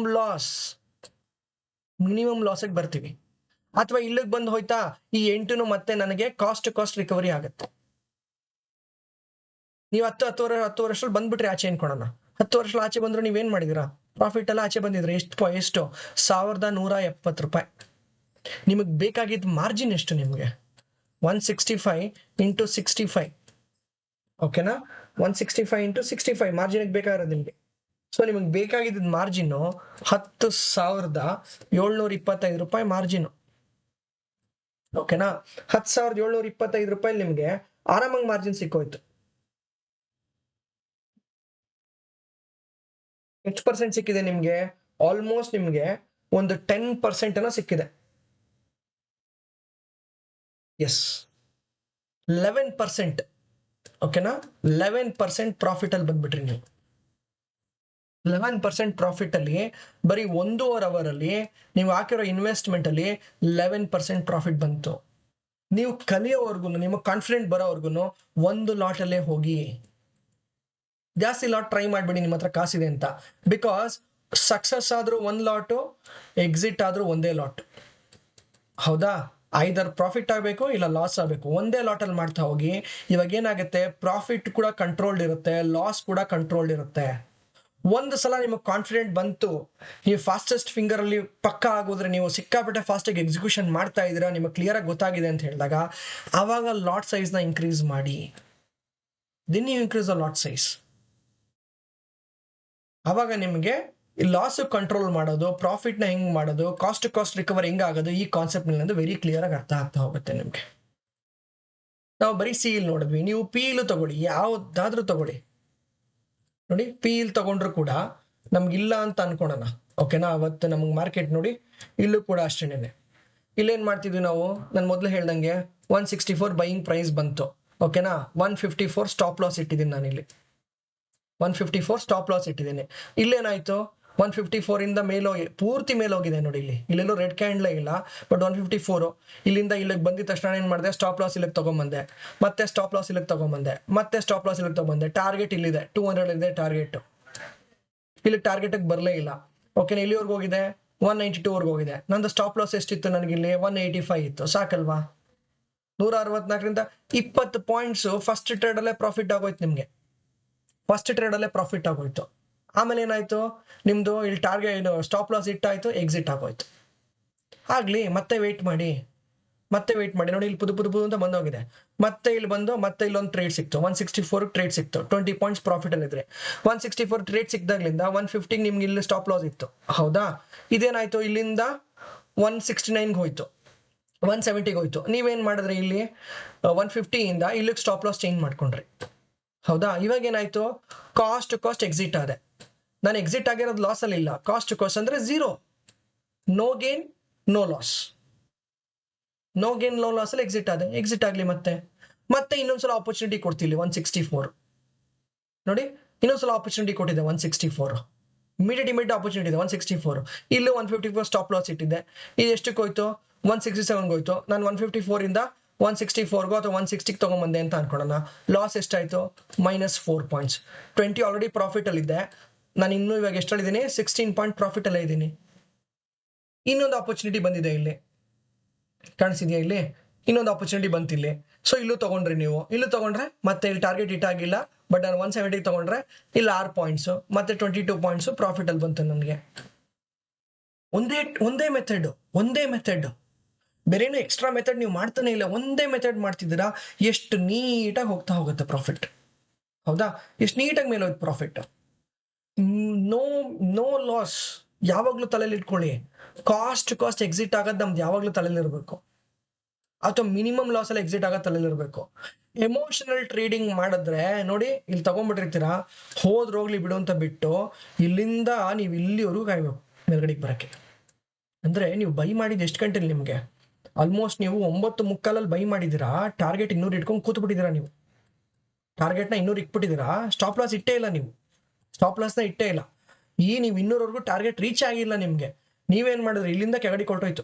ಮಿನಿಮಮ್ ಲಾಸಿಗೆ ಬರ್ತೀವಿ. ಅಥವಾ ಇಲ್ಲಿಗೆ ಬಂದು ಹೋಯ್ತಾ, ಈ 8 ಮತ್ತೆ ನನಗೆ ಕಾಸ್ಟ್ ರಿಕವರಿ ಆಗುತ್ತೆ. ನೀವು 10 ವರ್ಷದಲ್ಲಿ ಬಂದ್ಬಿಟ್ರೆ ಆಚೆ ಅನ್ಕೊಳ್ಳೋಣ. 10 ವರ್ಷ ಆಚೆ ಬಂದ್ರು ನೀವೇನ್ ಮಾಡಿದಿರಾ? ಪ್ರಾಫಿಟ್ ಎಲ್ಲ ಆಚೆ ಬಂದಿದ್ರೆ ಎಷ್ಟು 1170 ರೂಪಾಯಿ. ನಿಮಗೆ ಬೇಕಾಗಿದ್ದ ಮಾರ್ಜಿನ್ ಎಷ್ಟು? ನಿಮಗೆ 165 ಇಂಟು 65. ಓಕೆನಾ? 165 ಇಂಟು 65 ಮಾರ್ಜಿನ್ ಬೇಕಾಗಿರೋದು ನಿಮಗೆ. ಸೊ ನಿಮಗೆ ಬೇಕಾಗಿದ್ದ ಮಾರ್ಜಿನ್ 10,725 ರೂಪಾಯಿ ಮಾರ್ಜಿನ್. ಓಕೆನಾ? 10,725 ರೂಪಾಯಿ ನಿಮಗೆ ಆರಾಮಾಗಿ ಮಾರ್ಜಿನ್ ಸಿಕ್ಕೋಯ್ತು. ಎಷ್ಟು ಪರ್ಸೆಂಟ್ ಸಿಕ್ಕಿದೆ ನಿಮ್ಗೆ? ಆಲ್ಮೋಸ್ಟ್ ನಿಮ್ಗೆ ಒಂದು 10% ಏನೋ ಸಿಕ್ಕಿದೆ. ಎಸ್, 11%. ಓಕೆನಾ? 11% ಪ್ರಾಫಿಟ್ ಅಲ್ಲಿ ಬಂದ್ಬಿಟ್ರಿ ನೀವು. 11% ಪ್ರಾಫಿಟ್ ಅಲ್ಲಿ ಬರೀ 1.5 ಅವರ್ ಅಲ್ಲಿ ನೀವು ಹಾಕಿರೋ ಇನ್ವೆಸ್ಟ್ಮೆಂಟ್ ಅಲ್ಲಿ 11% ಪ್ರಾಫಿಟ್ ಬಂತು. ನೀವು ಕಲಿಯೋವರೆಗೂ, ನಿಮಗೆ ಕಾನ್ಫಿಡೆಂಟ್ ಬರೋವರೆಗೂ ಒಂದು ಲಾಟ್ ಅಲ್ಲೇ ಹೋಗಿ. ಜಾಸ್ತಿ ಲಾಟ್ ಟ್ರೈ ಮಾಡ್ಬೇಡಿ ನಿಮ್ಮ ಹತ್ರ ಕಾಸಿದೆ ಅಂತ. ಬಿಕಾಸ್ ಸಕ್ಸಸ್ ಆದ್ರೂ ಒಂದ್ ಲಾಟು, ಎಕ್ಸಿಟ್ ಆದ್ರೂ ಒಂದೇ ಲಾಟ್. ಹೌದಾ? ಐದರ್ ಪ್ರಾಫಿಟ್ ಆಗಬೇಕು ಇಲ್ಲ ಲಾಸ್ ಆಗಬೇಕು. ಒಂದೇ ಲಾಟ್ ಅಲ್ಲಿ ಮಾಡ್ತಾ ಹೋಗಿ. ಇವಾಗ ಏನಾಗುತ್ತೆ, ಪ್ರಾಫಿಟ್ ಕೂಡ ಕಂಟ್ರೋಲ್ಡ್ ಇರುತ್ತೆ, ಲಾಸ್ ಕೂಡ ಕಂಟ್ರೋಲ್ಡ್ ಇರುತ್ತೆ. ಒಂದು ಸಲ ನಿಮಗೆ ಕಾನ್ಫಿಡೆಂಟ್ ಬಂತು, ನೀವು ಫಾಸ್ಟೆಸ್ಟ್ ಫಿಂಗರ್ ಅಲ್ಲಿ ಪಕ್ಕ ಆಗೋದ್ರೆ, ನೀವು ಸಿಕ್ಕಾಪಟ್ಟೆ ಫಾಸ್ಟ್ ಆಗಿ ಎಕ್ಸಿಕ್ಯೂಷನ್ ಮಾಡ್ತಾ ಇದ್ದೀರಾ, ನಿಮಗೆ ಕ್ಲಿಯರ್ ಆಗಿ ಗೊತ್ತಾಗಿದೆ ಅಂತ ಹೇಳಿದಾಗ, ಆವಾಗ ಲಾಟ್ ಸೈಜ್ ನ ಇನ್ಕ್ರೀಸ್ ಮಾಡಿ. Then you increase the lot size. ಆವಾಗ ನಿಮಗೆ ಲಾಸ್ ಕಂಟ್ರೋಲ್ ಮಾಡೋದು, ಪ್ರಾಫಿಟ್ ನ ಹೆಂಗ್ ಮಾಡೋದು, ಕಾಸ್ಟ್ ರಿಕವರ್ ಹೆಂಗ್ ಆಗೋದು, ಈ ಕಾನ್ಸೆಪ್ಟ್ ನಲ್ಲಿ ವೆರಿ ಕ್ಲಿಯರ್ ಆಗಿ ಅರ್ಥ ಆಗ್ತಾ ಹೋಗುತ್ತೆ ನಿಮ್ಗೆ. ನಾವು ಬರೀ ಸಿಇಲ್ ನೋಡಿದ್ವಿ, ನೀವು ಪಿಇಲ್ ತಗೊಳ್ಳಿ, ಯಾವ್ದಾದ್ರೂ ತಗೊಳ್ಳಿ. ನೋಡಿ, ಪಿಇಲ್ ತಗೊಂಡ್ರು ಕೂಡ ನಮ್ಗಿಲ್ಲ ಅಂತ ಅನ್ಕೊಳ್ಳೋಣ. ಓಕೆನಾ? ಅವತ್ತು ನಮ್ಗೆ ಮಾರ್ಕೆಟ್ ನೋಡಿ, ಇಲ್ಲೂ ಕೂಡ ಅಷ್ಟೇನೆ. ಇಲ್ಲೇನ್ ಮಾಡ್ತಿದ್ವಿ ನಾವು? ನಾನು ಮೊದಲು ಹೇಳ್ದಂಗೆ 164 ಬೈಯಿಂಗ್ ಪ್ರೈಸ್ ಬಂತು. ಓಕೆನಾ? 154 ಸ್ಟಾಪ್ ಲಾಸ್ ಇಟ್ಟಿದ್ದೀನಿ ನಾನು ಇಲ್ಲಿ. 154 ಸ್ಟಾಪ್ ಲಾಸ್ ಇಟ್ಟಿದ್ದೀನಿ. ಇಲ್ಲೇನಾಯ್ತು? 154 ಇಂದ ಮೇಲೋಗಿ ಪೂರ್ತಿ ಮೇಲೋಗಿದೆ ನೋಡಿ. ಇಲ್ಲೆಲ್ಲೂ ರೆಡ್ ಕ್ಯಾಂಡ್ಲೇ ಇಲ್ಲ, ಬಟ್ 154 ಇಲ್ಲಿಂದ ಇಲ್ಲಿಗೆ ಬಂದಿದ ತಕ್ಷಣ ಏನ್ ಮಾಡಿದೆ? ಸ್ಟಾಪ್ ಲಾಸ್ ಇಲ್ಲಿಗೆ ತಗೊಂಬಂದೆ, ಮತ್ತೆ ಸ್ಟಾಪ್ ಲಾಸ್ ಇಲ್ಲಿಗೆ ತಗೊಂಬಂದೆ, ಮತ್ತೆ ಸ್ಟಾಪ್ ಲಾಸ್ ಇಲ್ಲಿಗೆ ತಗೊಂಬಂದೆ. ಟಾರ್ಗೆಟ್ ಇಲ್ಲಿದೆ, 200 ಇದೆ ಟಾರ್ಗೆಟ್. ಇಲ್ಲಿ ಟಾರ್ಗೆಟ್ ಬರಲೇ ಇಲ್ಲ. ಓಕೆನಾ? ಇಲ್ಲಿವರೆಗೂ ಹೋಗಿದೆ 192 ವರ್ಗೂ ಹೋಗಿದೆ. ನಂದು ಸ್ಟಾಪ್ ಲಾಸ್ ಎಷ್ಟಿತ್ತು? ನನಗಿಲ್ಲಿ 185 ಇತ್ತು. ಸಾಕಲ್ವಾ? 164ರಿಂದ 20 ಪಾಯಿಂಟ್ಸ್ ಫಸ್ಟ್ ಟ್ರೇಡ್ ಅಲ್ಲೇ ಪ್ರಾಫಿಟ್ ಆಗೋಯ್ತು ನಿಮ್ಗೆ. ಫಸ್ಟ್ ಟ್ರೇಡ್ ಅಲ್ಲೇ ಪ್ರಾಫಿಟ್ ಆಗೋಯ್ತು. ಆಮೇಲೆ ಏನಾಯ್ತು? ನಿಮ್ದು ಇಲ್ಲಿ ಟಾರ್ಗೆಟ್ ಸ್ಟಾಪ್ ಲಾಸ್ ಇಟ್ಟಾಯ್ತು, ಎಕ್ಸಿಟ್ ಆಗೋಯ್ತು. ಆಗ್ಲಿ, ಮತ್ತೆ ವೇಟ್ ಮಾಡಿ, ನೋಡಿ ಇಲ್ಲಿ ಪುದು ಅಂತ ಬಂದೋಗಿದೆ. ಮತ್ತೆ ಇಲ್ಲಿ ಬಂದು ಮತ್ತೆ ಇಲ್ಲೊಂದು ಟ್ರೇಡ್ ಸಿಕ್ತು, 164 ಟ್ರೇಡ್ ಸಿಕ್ತು, 20 ಪಾಯಿಂಟ್ಸ್ ಪ್ರಾಫಿಟ್ ಅಲ್ಲಿ ಇದ್ರೆ. 164 ಟ್ರೇಡ್ ಸಿಕ್ದಾಗ್ಲಿಂದ 150 ನಿಮ್ಗೆ ಇಲ್ಲಿ ಸ್ಟಾಪ್ ಲಾಸ್ ಇತ್ತು. ಹೌದಾ? ಇದೇನಾಯ್ತು? ಇಲ್ಲಿಂದ 169 ಹೋಯ್ತು, 170 ಹೋಯ್ತು. ನೀವೇನ್ ಮಾಡಿದ್ರಿ? ಇಲ್ಲಿ 150 ಇಂದ ಇಲ್ಲಿಗೆ ಸ್ಟಾಪ್ ಲಾಸ್ ಚೇಂಜ್ ಮಾಡ್ಕೊಂಡ್ರಿ. ಹೌದಾ? ಇವಾಗ ಏನಾಯ್ತು? ಕಾಸ್ಟ್ ಎಕ್ಸಿಟ್ ಆದೆ. ನಾನು ಎಕ್ಸಿಟ್ ಆಗಿರೋದು ಲಾಸ್ ಅಲ್ಲಿ ಇಲ್ಲ, ಕಾಸ್ಟ್ ಅಂದ್ರೆ 0. No gain no loss. No gain no loss ಅಲ್ಲಿ ಎಕ್ಸಿಟ್ ಆದೆ. ಎಕ್ಸಿಟ್ ಆಗ್ಲಿ, ಮತ್ತೆ ಇನ್ನೊಂದ್ಸಲ ಆಪರ್ಚುನಿಟಿ ಕೊಡ್ತಿಲ್ಲ. 164 ನೋಡಿ, ಇನ್ನೊಂದ್ಸಲ ಆಪರ್ಚುನಿಟಿ ಕೊಟ್ಟಿದೆ 164. ಇಮಿಡಿಯೇಟ್ ಆಪರ್ಚುನಿಟಿ ಇದೆ 164. ಇಲ್ಲಿ 154 ಸ್ಟಾಪ್ ಲಾಸ್ ಇಟ್ಟಿದ್ದೆ. ಇದು ಎಷ್ಟಕ್ಕೆ ಹೋಯ್ತು? 167 ಹೋಯ್ತು. ನಾನು 154 ಇಂದ 164ಗೋ ಅಥವಾ 160 ತಗೊಂಬಂದೆ ಅಂತ ಅನ್ಕೊಳ್ಳೋಣ. ಲಾಸ್ ಎಷ್ಟಾಯ್ತು? -4 ಪಾಯಿಂಟ್ಸ್. 20 ಆಲ್ರೆಡಿ ಪ್ರಾಫಿಟ್ ಅಲ್ಲಿ ಇದ್ದೆ. ನಾನು ಇನ್ನೂ ಇವಾಗ ಎಷ್ಟಲ್ಲಿದ್ದೀನಿ? 16 ಪಾಯಿಂಟ್ ಪ್ರಾಫಿಟ್ ಅಲ್ಲೇ ಇದ್ದೀನಿ. ಇನ್ನೊಂದು ಆಪರ್ಚುನಿಟಿ ಬಂದಿದೆ ಇಲ್ಲಿ, ಕಾಣಿಸಿದ್ಯಾ? ಇಲ್ಲಿ ಇನ್ನೊಂದು ಆಪರ್ಚುನಿಟಿ ಬಂತಿಲ್ಲಿ. ಸೊ ಇಲ್ಲೂ ತಗೊಂಡ್ರಿ ನೀವು. ಇಲ್ಲೂ ತಗೊಂಡ್ರೆ ಮತ್ತೆ ಇಲ್ಲಿ ಟಾರ್ಗೆಟ್ ಹಿಟ್ ಆಗಿಲ್ಲ, ಬಟ್ ನಾನು 170 ತಗೊಂಡ್ರೆ ಇಲ್ಲಿ 6 ಪಾಯಿಂಟ್ಸ್ ಮತ್ತೆ 22 ಪಾಯಿಂಟ್ಸ್ ಪ್ರಾಫಿಟ್ ಅಲ್ಲಿ ಬಂತು ನನಗೆ. ಒಂದೇ ಮೆಥಡ್, ಬೇರೇನು ಎಕ್ಸ್ಟ್ರಾ ಮೆಥಡ್ ನೀವು ಮಾಡ್ತಾನೆ ಇಲ್ಲ. ಒಂದೇ ಮೆಥಡ್ ಮಾಡ್ತಿದ್ದೀರಾ, ಎಷ್ಟು ನೀಟಾಗಿ ಹೋಗ್ತಾ ಹೋಗುತ್ತೆ ಪ್ರಾಫಿಟ್. ಹೌದಾ? ಎಷ್ಟು ನೀಟಾಗಿ ಮೇಲೆ ಹೋಯ್ತು ಪ್ರಾಫಿಟ್. ನೋ ಲಾಸ್ ಯಾವಾಗ್ಲೂ ತಲೆಯಲ್ಲಿ ಇಟ್ಕೊಳ್ಳಿ. ಕಾಸ್ಟ್ ಎಕ್ಸಿಟ್ ಆಗೋದು ನಮ್ದು ಯಾವಾಗ್ಲೂ ತಲೆಯಲ್ಲಿ ಇರಬೇಕು, ಅಥವಾ ಮಿನಿಮಮ್ ಲಾಸ್ ಅಲ್ಲಿ ಎಕ್ಸಿಟ್ ಆಗೋದು ತಲೆಯಲ್ಲಿ ಇರಬೇಕು. ಎಮೋಷನಲ್ ಟ್ರೇಡಿಂಗ್ ಮಾಡಿದ್ರೆ ನೋಡಿ, ಇಲ್ಲಿ ತಗೊಂಡ್ಬಿಟ್ಟಿರ್ತೀರಾ, ಹೋಗ್ಲಿ ಬಿಡು ಅಂತ ಬಿಟ್ಟು ಇಲ್ಲಿಂದ ನೀವು ಇಲ್ಲಿವರೆಗೂ ಕಾಯ್ಬೇಕು ಮೇಲ್ಗಡೆಗೆ ಬರಕ್ಕೆ. ಅಂದ್ರೆ ನೀವು ಬೈ ಮಾಡಿದ ಎಷ್ಟು ಗಂಟೆಲಿ? ನಿಮ್ಗೆ ಆಲ್ಮೋಸ್ಟ್ ನೀವು 9:45 ಬೈ ಮಾಡಿದಿರಾ, ಟಾರ್ಗೆಟ್ 200 ಇಟ್ಕೊಂಡು ಕೂತ್ಬಿಟ್ಟಿದ್ದೀರಾ. ನೀವು ಟಾರ್ಗೆಟ್ನ 200 ಇಟ್ಬಿಟ್ಟಿದ್ದೀರಾ, ಸ್ಟಾಪ್ ಲಾಸ್ ಇಟ್ಟೇ ಇಲ್ಲ. ನೀವು ಸ್ಟಾಪ್ ಲಾಸ್ನ ಇಟ್ಟೇ ಇಲ್ಲ. ನೀವು 200ವರೆಗೂ ಟಾರ್ಗೆಟ್ ರೀಚ್ ಆಗಿಲ್ಲ ನಿಮ್ಗೆ. ನೀವೇನ್ ಮಾಡಿದ್ರಿ? ಇಲ್ಲಿಂದ ಕೆಳಗಡೆ ಕೊಟ್ಟೋಯ್ತು.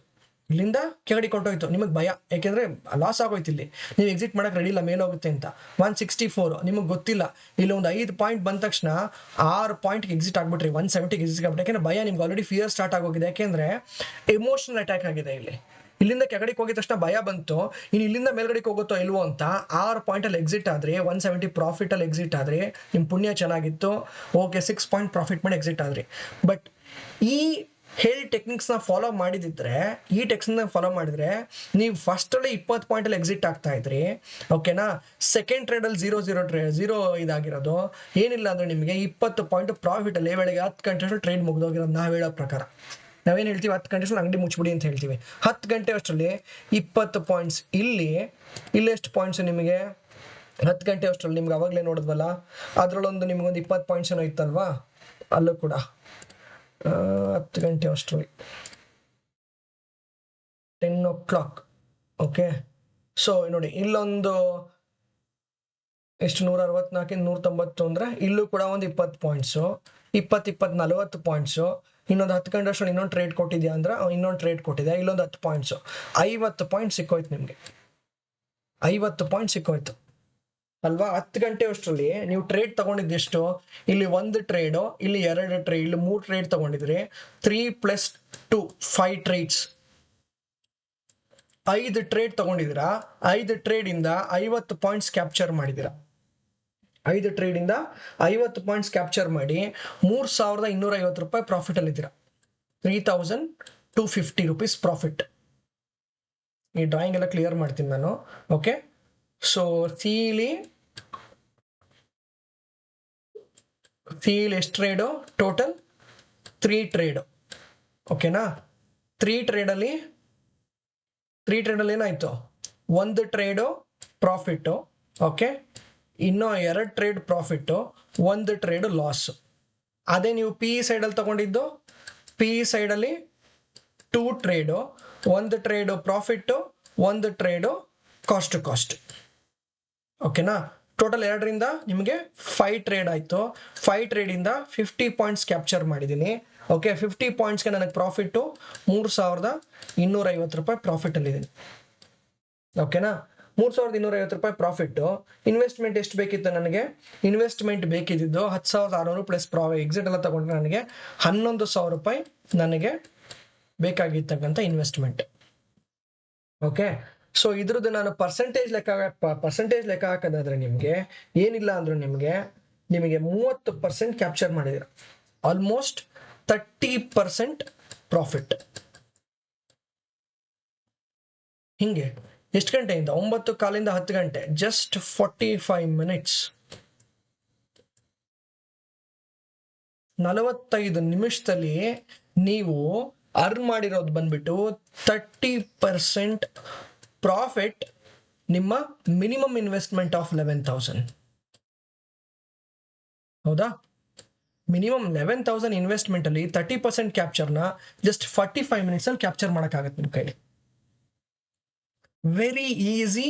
ನಿಮಗೆ ಭಯ, ಯಾಕೆಂದ್ರೆ ಲಾಸ್ ಆಗೋಯ್ತು. ಇಲ್ಲಿ ನೀವು ಎಕ್ಸಿಟ್ ಮಾಡಕ್ ರೆಡಿ ಇಲ್ಲ, ಮೇಲೆ ಹೋಗುತ್ತೆ ಅಂತ. 164 ನಿಮಗೆ ಗೊತ್ತಿಲ್ಲ, ಇಲ್ಲಿ ಒಂದು 5 ಪಾಯಿಂಟ್ ಬಂದ ತಕ್ಷಣ 6 ಪಾಯಿಂಟ್ ಎಕ್ಸಿಟ್ ಆಗ್ಬಿಟ್ರಿ, 170 ಎಕ್ಸಿಟ್ ಆಗ್ಬಿಟ್ರಿ. ಯಾಕೆಂದ್ರೆ ಭಯ, ನಿಮ್ಗೆ ಆಲ್ರೆಡಿ ಫಿಯರ್ ಸ್ಟಾರ್ಟ್ ಆಗೋಗಿದೆ. ಯಾಕೆಂದ್ರೆ ಎಮೋಷನಲ್ ಅಟ್ಯಾಕ್ ಆಗಿದೆ. ಇಲ್ಲಿಂದ ಕೆಳಗಡೆ ಹೋಗಿದ ತಕ್ಷಣ ಭಯ ಬಂತು, ಇನ್ನು ಇಲ್ಲಿಂದ ಮೇಲ್ಗಡೆ ಹೋಗುತ್ತೋ ಇಲ್ವೋ ಅಂತ. 6 ಪಾಯಿಂಟ್ ಅಲ್ಲಿ ಎಕ್ಸಿಟ್ ಆದ್ರೆ, 170 ಪ್ರಾಫಿಟ್ ಅಲ್ಲಿ ಎಕ್ಸಿಟ್ ಆದ್ರೆ ನಿಮ್ ಪುಣ್ಯ ಚೆನ್ನಾಗಿತ್ತು. ಓಕೆ, 6 ಪಾಯಿಂಟ್ ಪ್ರಾಫಿಟ್ ಮಾಡಿ ಎಕ್ಸಿಟ್ ಆದ್ರಿ. ಬಟ್ ಈ ಟೆಕ್ನಿಕ್ಸ್ ನ ಫಾಲೋ ಮಾಡಿದ್ರೆ ನೀವು ಫಸ್ಟ್ ಅಲ್ಲಿ 20 ಪಾಯಿಂಟ್ ಅಲ್ಲಿ ಎಕ್ಸಿಟ್ ಆಗ್ತಾ ಇದ್ರಿ. ಓಕೆನಾ? ಸೆಕೆಂಡ್ ಟ್ರೇಡ್ ಅಲ್ಲಿ 0 ಇದಾಗಿರೋದು ಏನಿಲ್ಲ ಅಂದ್ರೆ ನಿಮಗೆ 20 ಪಾಯಿಂಟ್ ಪ್ರಾಫಿಟ್ ಅಲ್ಲಿ ಬೆಳಗ್ಗೆ 10 ಗಂಟೆ ಟ್ರೇಡ್ ಮುಗಿದೋಗಿರೋದು. ನಾವ್ ಹೇಳೋ ಪ್ರಕಾರ ನಾವೇನ್ ಹೇಳ್ತೀವಿ? 10 ಗಂಟೆ ಅಂಗಡಿ ಮುಚ್ಚಿಬಿಡಿ ಅಂತ ಹೇಳ್ತೀವಿ. 10 ಗಂಟೆ ಅಷ್ಟರಲ್ಲಿ 20 ಪಾಯಿಂಟ್ಸ್. ಇಲ್ಲಿ ಎಷ್ಟು ಪಾಯಿಂಟ್ಸ್ ನಿಮಗೆ? 10 ಗಂಟೆ ಅಷ್ಟರಲ್ಲಿ ನಿಮ್ಗೆ ಅವಾಗಲೇ ನೋಡಿದ್ವಲ್ಲ, ಅದ್ರಲ್ಲೊಂದು ನಿಮ್ಗೊಂದು 20 ಪಾಯಿಂಟ್ಸ್ ಏನೋ ಇತ್ತಲ್ವಾ? ಅಲ್ಲೂ ಕೂಡ 10 ಗಂಟೆ ಅಷ್ಟರಲ್ಲಿ 10 o'clock. ಓಕೆ, ಸೊ ನೋಡಿ ಇಲ್ಲೊಂದು ಎಷ್ಟು 164 190 ಅಂದರೆ ಇಲ್ಲೂ ಕೂಡ ಒಂದು 20 ಪಾಯಿಂಟ್ಸು, 20 40 ಪಾಯಿಂಟ್ಸು. ಇನ್ನೊಂದು 10 ಗಂಟೆ ಅಷ್ಟರಲ್ಲಿ ಇನ್ನೊಂದು ಟ್ರೇಡ್ ಕೊಟ್ಟಿದ್ಯಾ ಅಂದ್ರೆ ಇನ್ನೊಂದು ಟ್ರೇಡ್ ಕೊಟ್ಟಿದೆ, ಇಲ್ಲೊಂದು 10 ಪಾಯಿಂಟ್ಸು, 50 ಪಾಯಿಂಟ್ ಸಿಕ್ಕೋಯ್ತು ನಿಮಗೆ. 50 ಪಾಯಿಂಟ್ ಸಿಕ್ಕೋಯ್ತು ಅಲ್ವಾ? 10 ಗಂಟೆ ಅಷ್ಟರಲ್ಲಿ ನೀವು ಟ್ರೇಡ್ ತಗೊಂಡಿದ್ದೆಷ್ಟು? ಇಲ್ಲಿ ಒಂದು ಟ್ರೇಡು, ಇಲ್ಲಿ 2 ಟ್ರೇಡ್, ಇಲ್ಲಿ 3 ಟ್ರೇಡ್ ತಗೊಂಡಿದ್ರಿ. 3 + 2 5 ಟ್ರೇಡ್ಸ್, 5 ಟ್ರೇಡ್ ತಗೊಂಡಿದ್ದೀರಾ. 5 ಟ್ರೇಡಿಂದ 50 ಪಾಯಿಂಟ್ಸ್ ಕ್ಯಾಪ್ಚರ್ ಮಾಡಿದ್ದೀರಾ. 5 ಟ್ರೇಡಿಂದ 50 ಪಾಯಿಂಟ್ಸ್ ಕ್ಯಾಪ್ಚರ್ ಮಾಡಿ 3250 ರೂಪಾಯಿ ಪ್ರಾಫಿಟ್ ಅಲ್ಲಿದ್ದೀರಾ. 3250 ರೂಪೀಸ್ ಪ್ರಾಫಿಟ್. ಈ ಡ್ರಾಯಿಂಗ್ ಎಲ್ಲ ಕ್ಲಿಯರ್ ಮಾಡ್ತೀನಿ ನಾನು. ಓಕೆ, ಸೊ ಸೀಲಿ ಎಷ್ಟು ಟ್ರೇಡು? Total 3 trade. ಓಕೆನಾ? 3 ಟ್ರೇಡಲ್ಲಿ ಏನಾಯ್ತು? ಒಂದು ಟ್ರೇಡು ಪ್ರಾಫಿಟ್ಟು, ಓಕೆ, ಇನ್ನೂ 2 ಟ್ರೇಡ್ ಪ್ರಾಫಿಟ್ಟು, ಒಂದು ಟ್ರೇಡು ಲಾಸ್. ಅದೇ ನೀವು ಪಿ ಇ ಸೈಡಲ್ಲಿ ತಗೊಂಡಿದ್ದು, ಪಿ ಇ ಸೈಡಲ್ಲಿ 2 ಟ್ರೇಡು, ಒಂದು ಟ್ರೇಡು ಪ್ರಾಫಿಟ್ಟು, ಒಂದು ಟ್ರೇಡು ಕಾಸ್ಟ್. ಓಕೆನಾ? ಟೋಟಲ್ 2ರಿಂದ ನಿಮಗೆ 5 ಟ್ರೇಡ್ ಆಯಿತು. 5 ಟ್ರೇಡಿಂದ 50 ಪಾಯಿಂಟ್ಸ್ ಕ್ಯಾಪ್ಚರ್ ಮಾಡಿದ್ದೀನಿ. ಓಕೆ, 50 ಪಾಯಿಂಟ್ಸ್ಗೆ ನನಗೆ ಪ್ರಾಫಿಟ್ಟು 3250 ರೂಪಾಯಿ ಪ್ರಾಫಿಟಲ್ಲಿದ್ದೀನಿ. ಓಕೆನಾ? 3250 ರೂಪಾಯಿ ಪ್ರಾಫಿಟ್ಟು. ಇನ್ವೆಸ್ಟ್ಮೆಂಟ್ ಎಷ್ಟು ಬೇಕಿತ್ತು ನನಗೆ? ಇನ್ವೆಸ್ಟ್ಮೆಂಟ್ ಬೇಕಿದ್ದು 10,600 ಪ್ಲಸ್ ಎಕ್ಸಿಟ್ ಎಲ್ಲ ತಗೊಂಡ್ರೆ ನನಗೆ 11,000 ರೂಪಾಯಿ ನನಗೆ ಬೇಕಾಗಿರ್ತಕ್ಕಂಥ ಇನ್ವೆಸ್ಟ್ಮೆಂಟ್. ಓಕೆ, ಸೊ ಇದ್ರದ್ದು ನಾನು ಪರ್ಸೆಂಟೇಜ್ ಲೆಕ್ಕ ಹಾಕೋದಾದ್ರೆ ನಿಮಗೆ ಏನಿಲ್ಲ ಅಂದ್ರೂ ನಿಮಗೆ 30% ಕ್ಯಾಪ್ಚರ್ ಮಾಡಿದ್ದೀರ. Almost 30% profit. ಹಿಂಗೆ ಎಷ್ಟು ಗಂಟೆಯಿಂದ? 9:15 10 ಗಂಟೆ, ಜಸ್ಟ್ 45 ಮಿನಿಟ್ಸ್, 45 ನಿಮಿಷದಲ್ಲಿ ನೀವು ಅರ್ನ್ ಮಾಡಿರೋದು ಬಂದ್ಬಿಟ್ಟು 30% ಪ್ರಾಫಿಟ್. ನಿಮ್ಮ ಮಿನಿಮಮ್ ಇನ್ವೆಸ್ಟ್ಮೆಂಟ್ ಆಫ್ 11,000. ಹೌದಾ? ಮಿನಿಮಮ್ 11,000 ಇನ್ವೆಸ್ಟ್ಮೆಂಟ್ ಅಲ್ಲಿ 30% ಕ್ಯಾಪ್ಚರ್ನ ಜಸ್ಟ್ 45 ಮಿನಿಟ್ಸ್ ಅಲ್ಲಿ ಕ್ಯಾಪ್ಚರ್ ಮಾಡೋಕ್ಕಾಗತ್ತೆ ನಿಮ್ಮ ಕೈಲಿ. Very easy.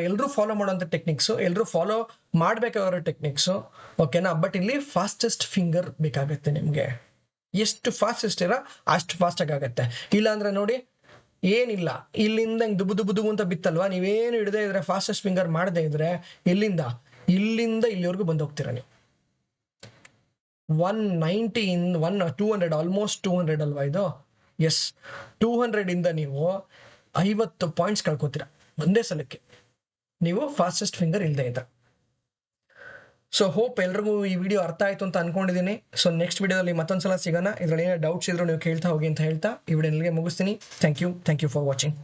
ಎಲ್ಲರೂ ಫಾಲೋ ಮಾಡೋಂಥ ಟೆಕ್ನಿಕ್ಸು, ಎಲ್ಲರೂ ಫಾಲೋ ಮಾಡಬೇಕಾಗಿರೋ ಟೆಕ್ನಿಕ್ಸು. ಓಕೆನಾ? ಬಟ್ ಇಲ್ಲಿ ಫಾಸ್ಟೆಸ್ಟ್ ಫಿಂಗರ್ ಬೇಕಾಗುತ್ತೆ ನಿಮಗೆ. ಎಷ್ಟು ಫಾಸ್ಟೆಸ್ಟ್ ಇರೋ ಅಷ್ಟು ಫಾಸ್ಟಾಗಿ ಆಗುತ್ತೆ. ಇಲ್ಲಾಂದ್ರೆ ನೋಡಿ ಏನಿಲ್ಲ, ಇಲ್ಲಿಂದ ಹಿಂಗೆ ದುಬು ಅಂತ ಬಿತ್ತಲ್ವಾ, ನೀವೇನು ಹಿಡದೇ ಇದ್ರೆ, ಫಾಸ್ಟೆಸ್ಟ್ ಫಿಂಗರ್ ಮಾಡದೇ ಇದ್ರೆ ಇಲ್ಲಿಂದ ಇಲ್ಲಿವರೆಗೂ ಬಂದು ಹೋಗ್ತೀರಾ ನೀವು. 190 200, ಆಲ್ಮೋಸ್ಟ್ 200 ಅಲ್ವಾ ಇದು? ಎಸ್, 200 ಇಂದ ನೀವು 50 ಪಾಯಿಂಟ್ಸ್ ಕಳ್ಕೊತೀರಾ ಒಂದೇ ಸಲಕ್ಕೆ, ನೀವು ಫಾಸ್ಟೆಸ್ಟ್ ಫಿಂಗರ್ ಇಲ್ಲದೆ ಇದ್ದ. ಸೊ ಹೋಪ್ ಎಲ್ರಿಗೂ ಈ ವಿಡಿಯೋ ಅರ್ಥ ಆಯ್ತು ಅಂತ ಅನ್ಕೊಂಡಿದ್ದೀನಿ. ಸೊ ನೆಕ್ಸ್ಟ್ ವಿಡಿಯೋದಲ್ಲಿ ಮತ್ತೊಂದ್ಸಲ ಸಿಗೋಣ. ಇದರಲ್ಲಿ ಏನೇ ಡೌಟ್ಸ್ ಇದ್ರು ನೀವು ಕೇಳ್ತಾ ಹೋಗಿ ಅಂತ ಹೇಳ್ತಾ ಈ ವಿಡಿಯೋ ಇಲ್ಲಿಗೆ ಮುಗಿಸ್ತೀನಿ. Thank you for watching.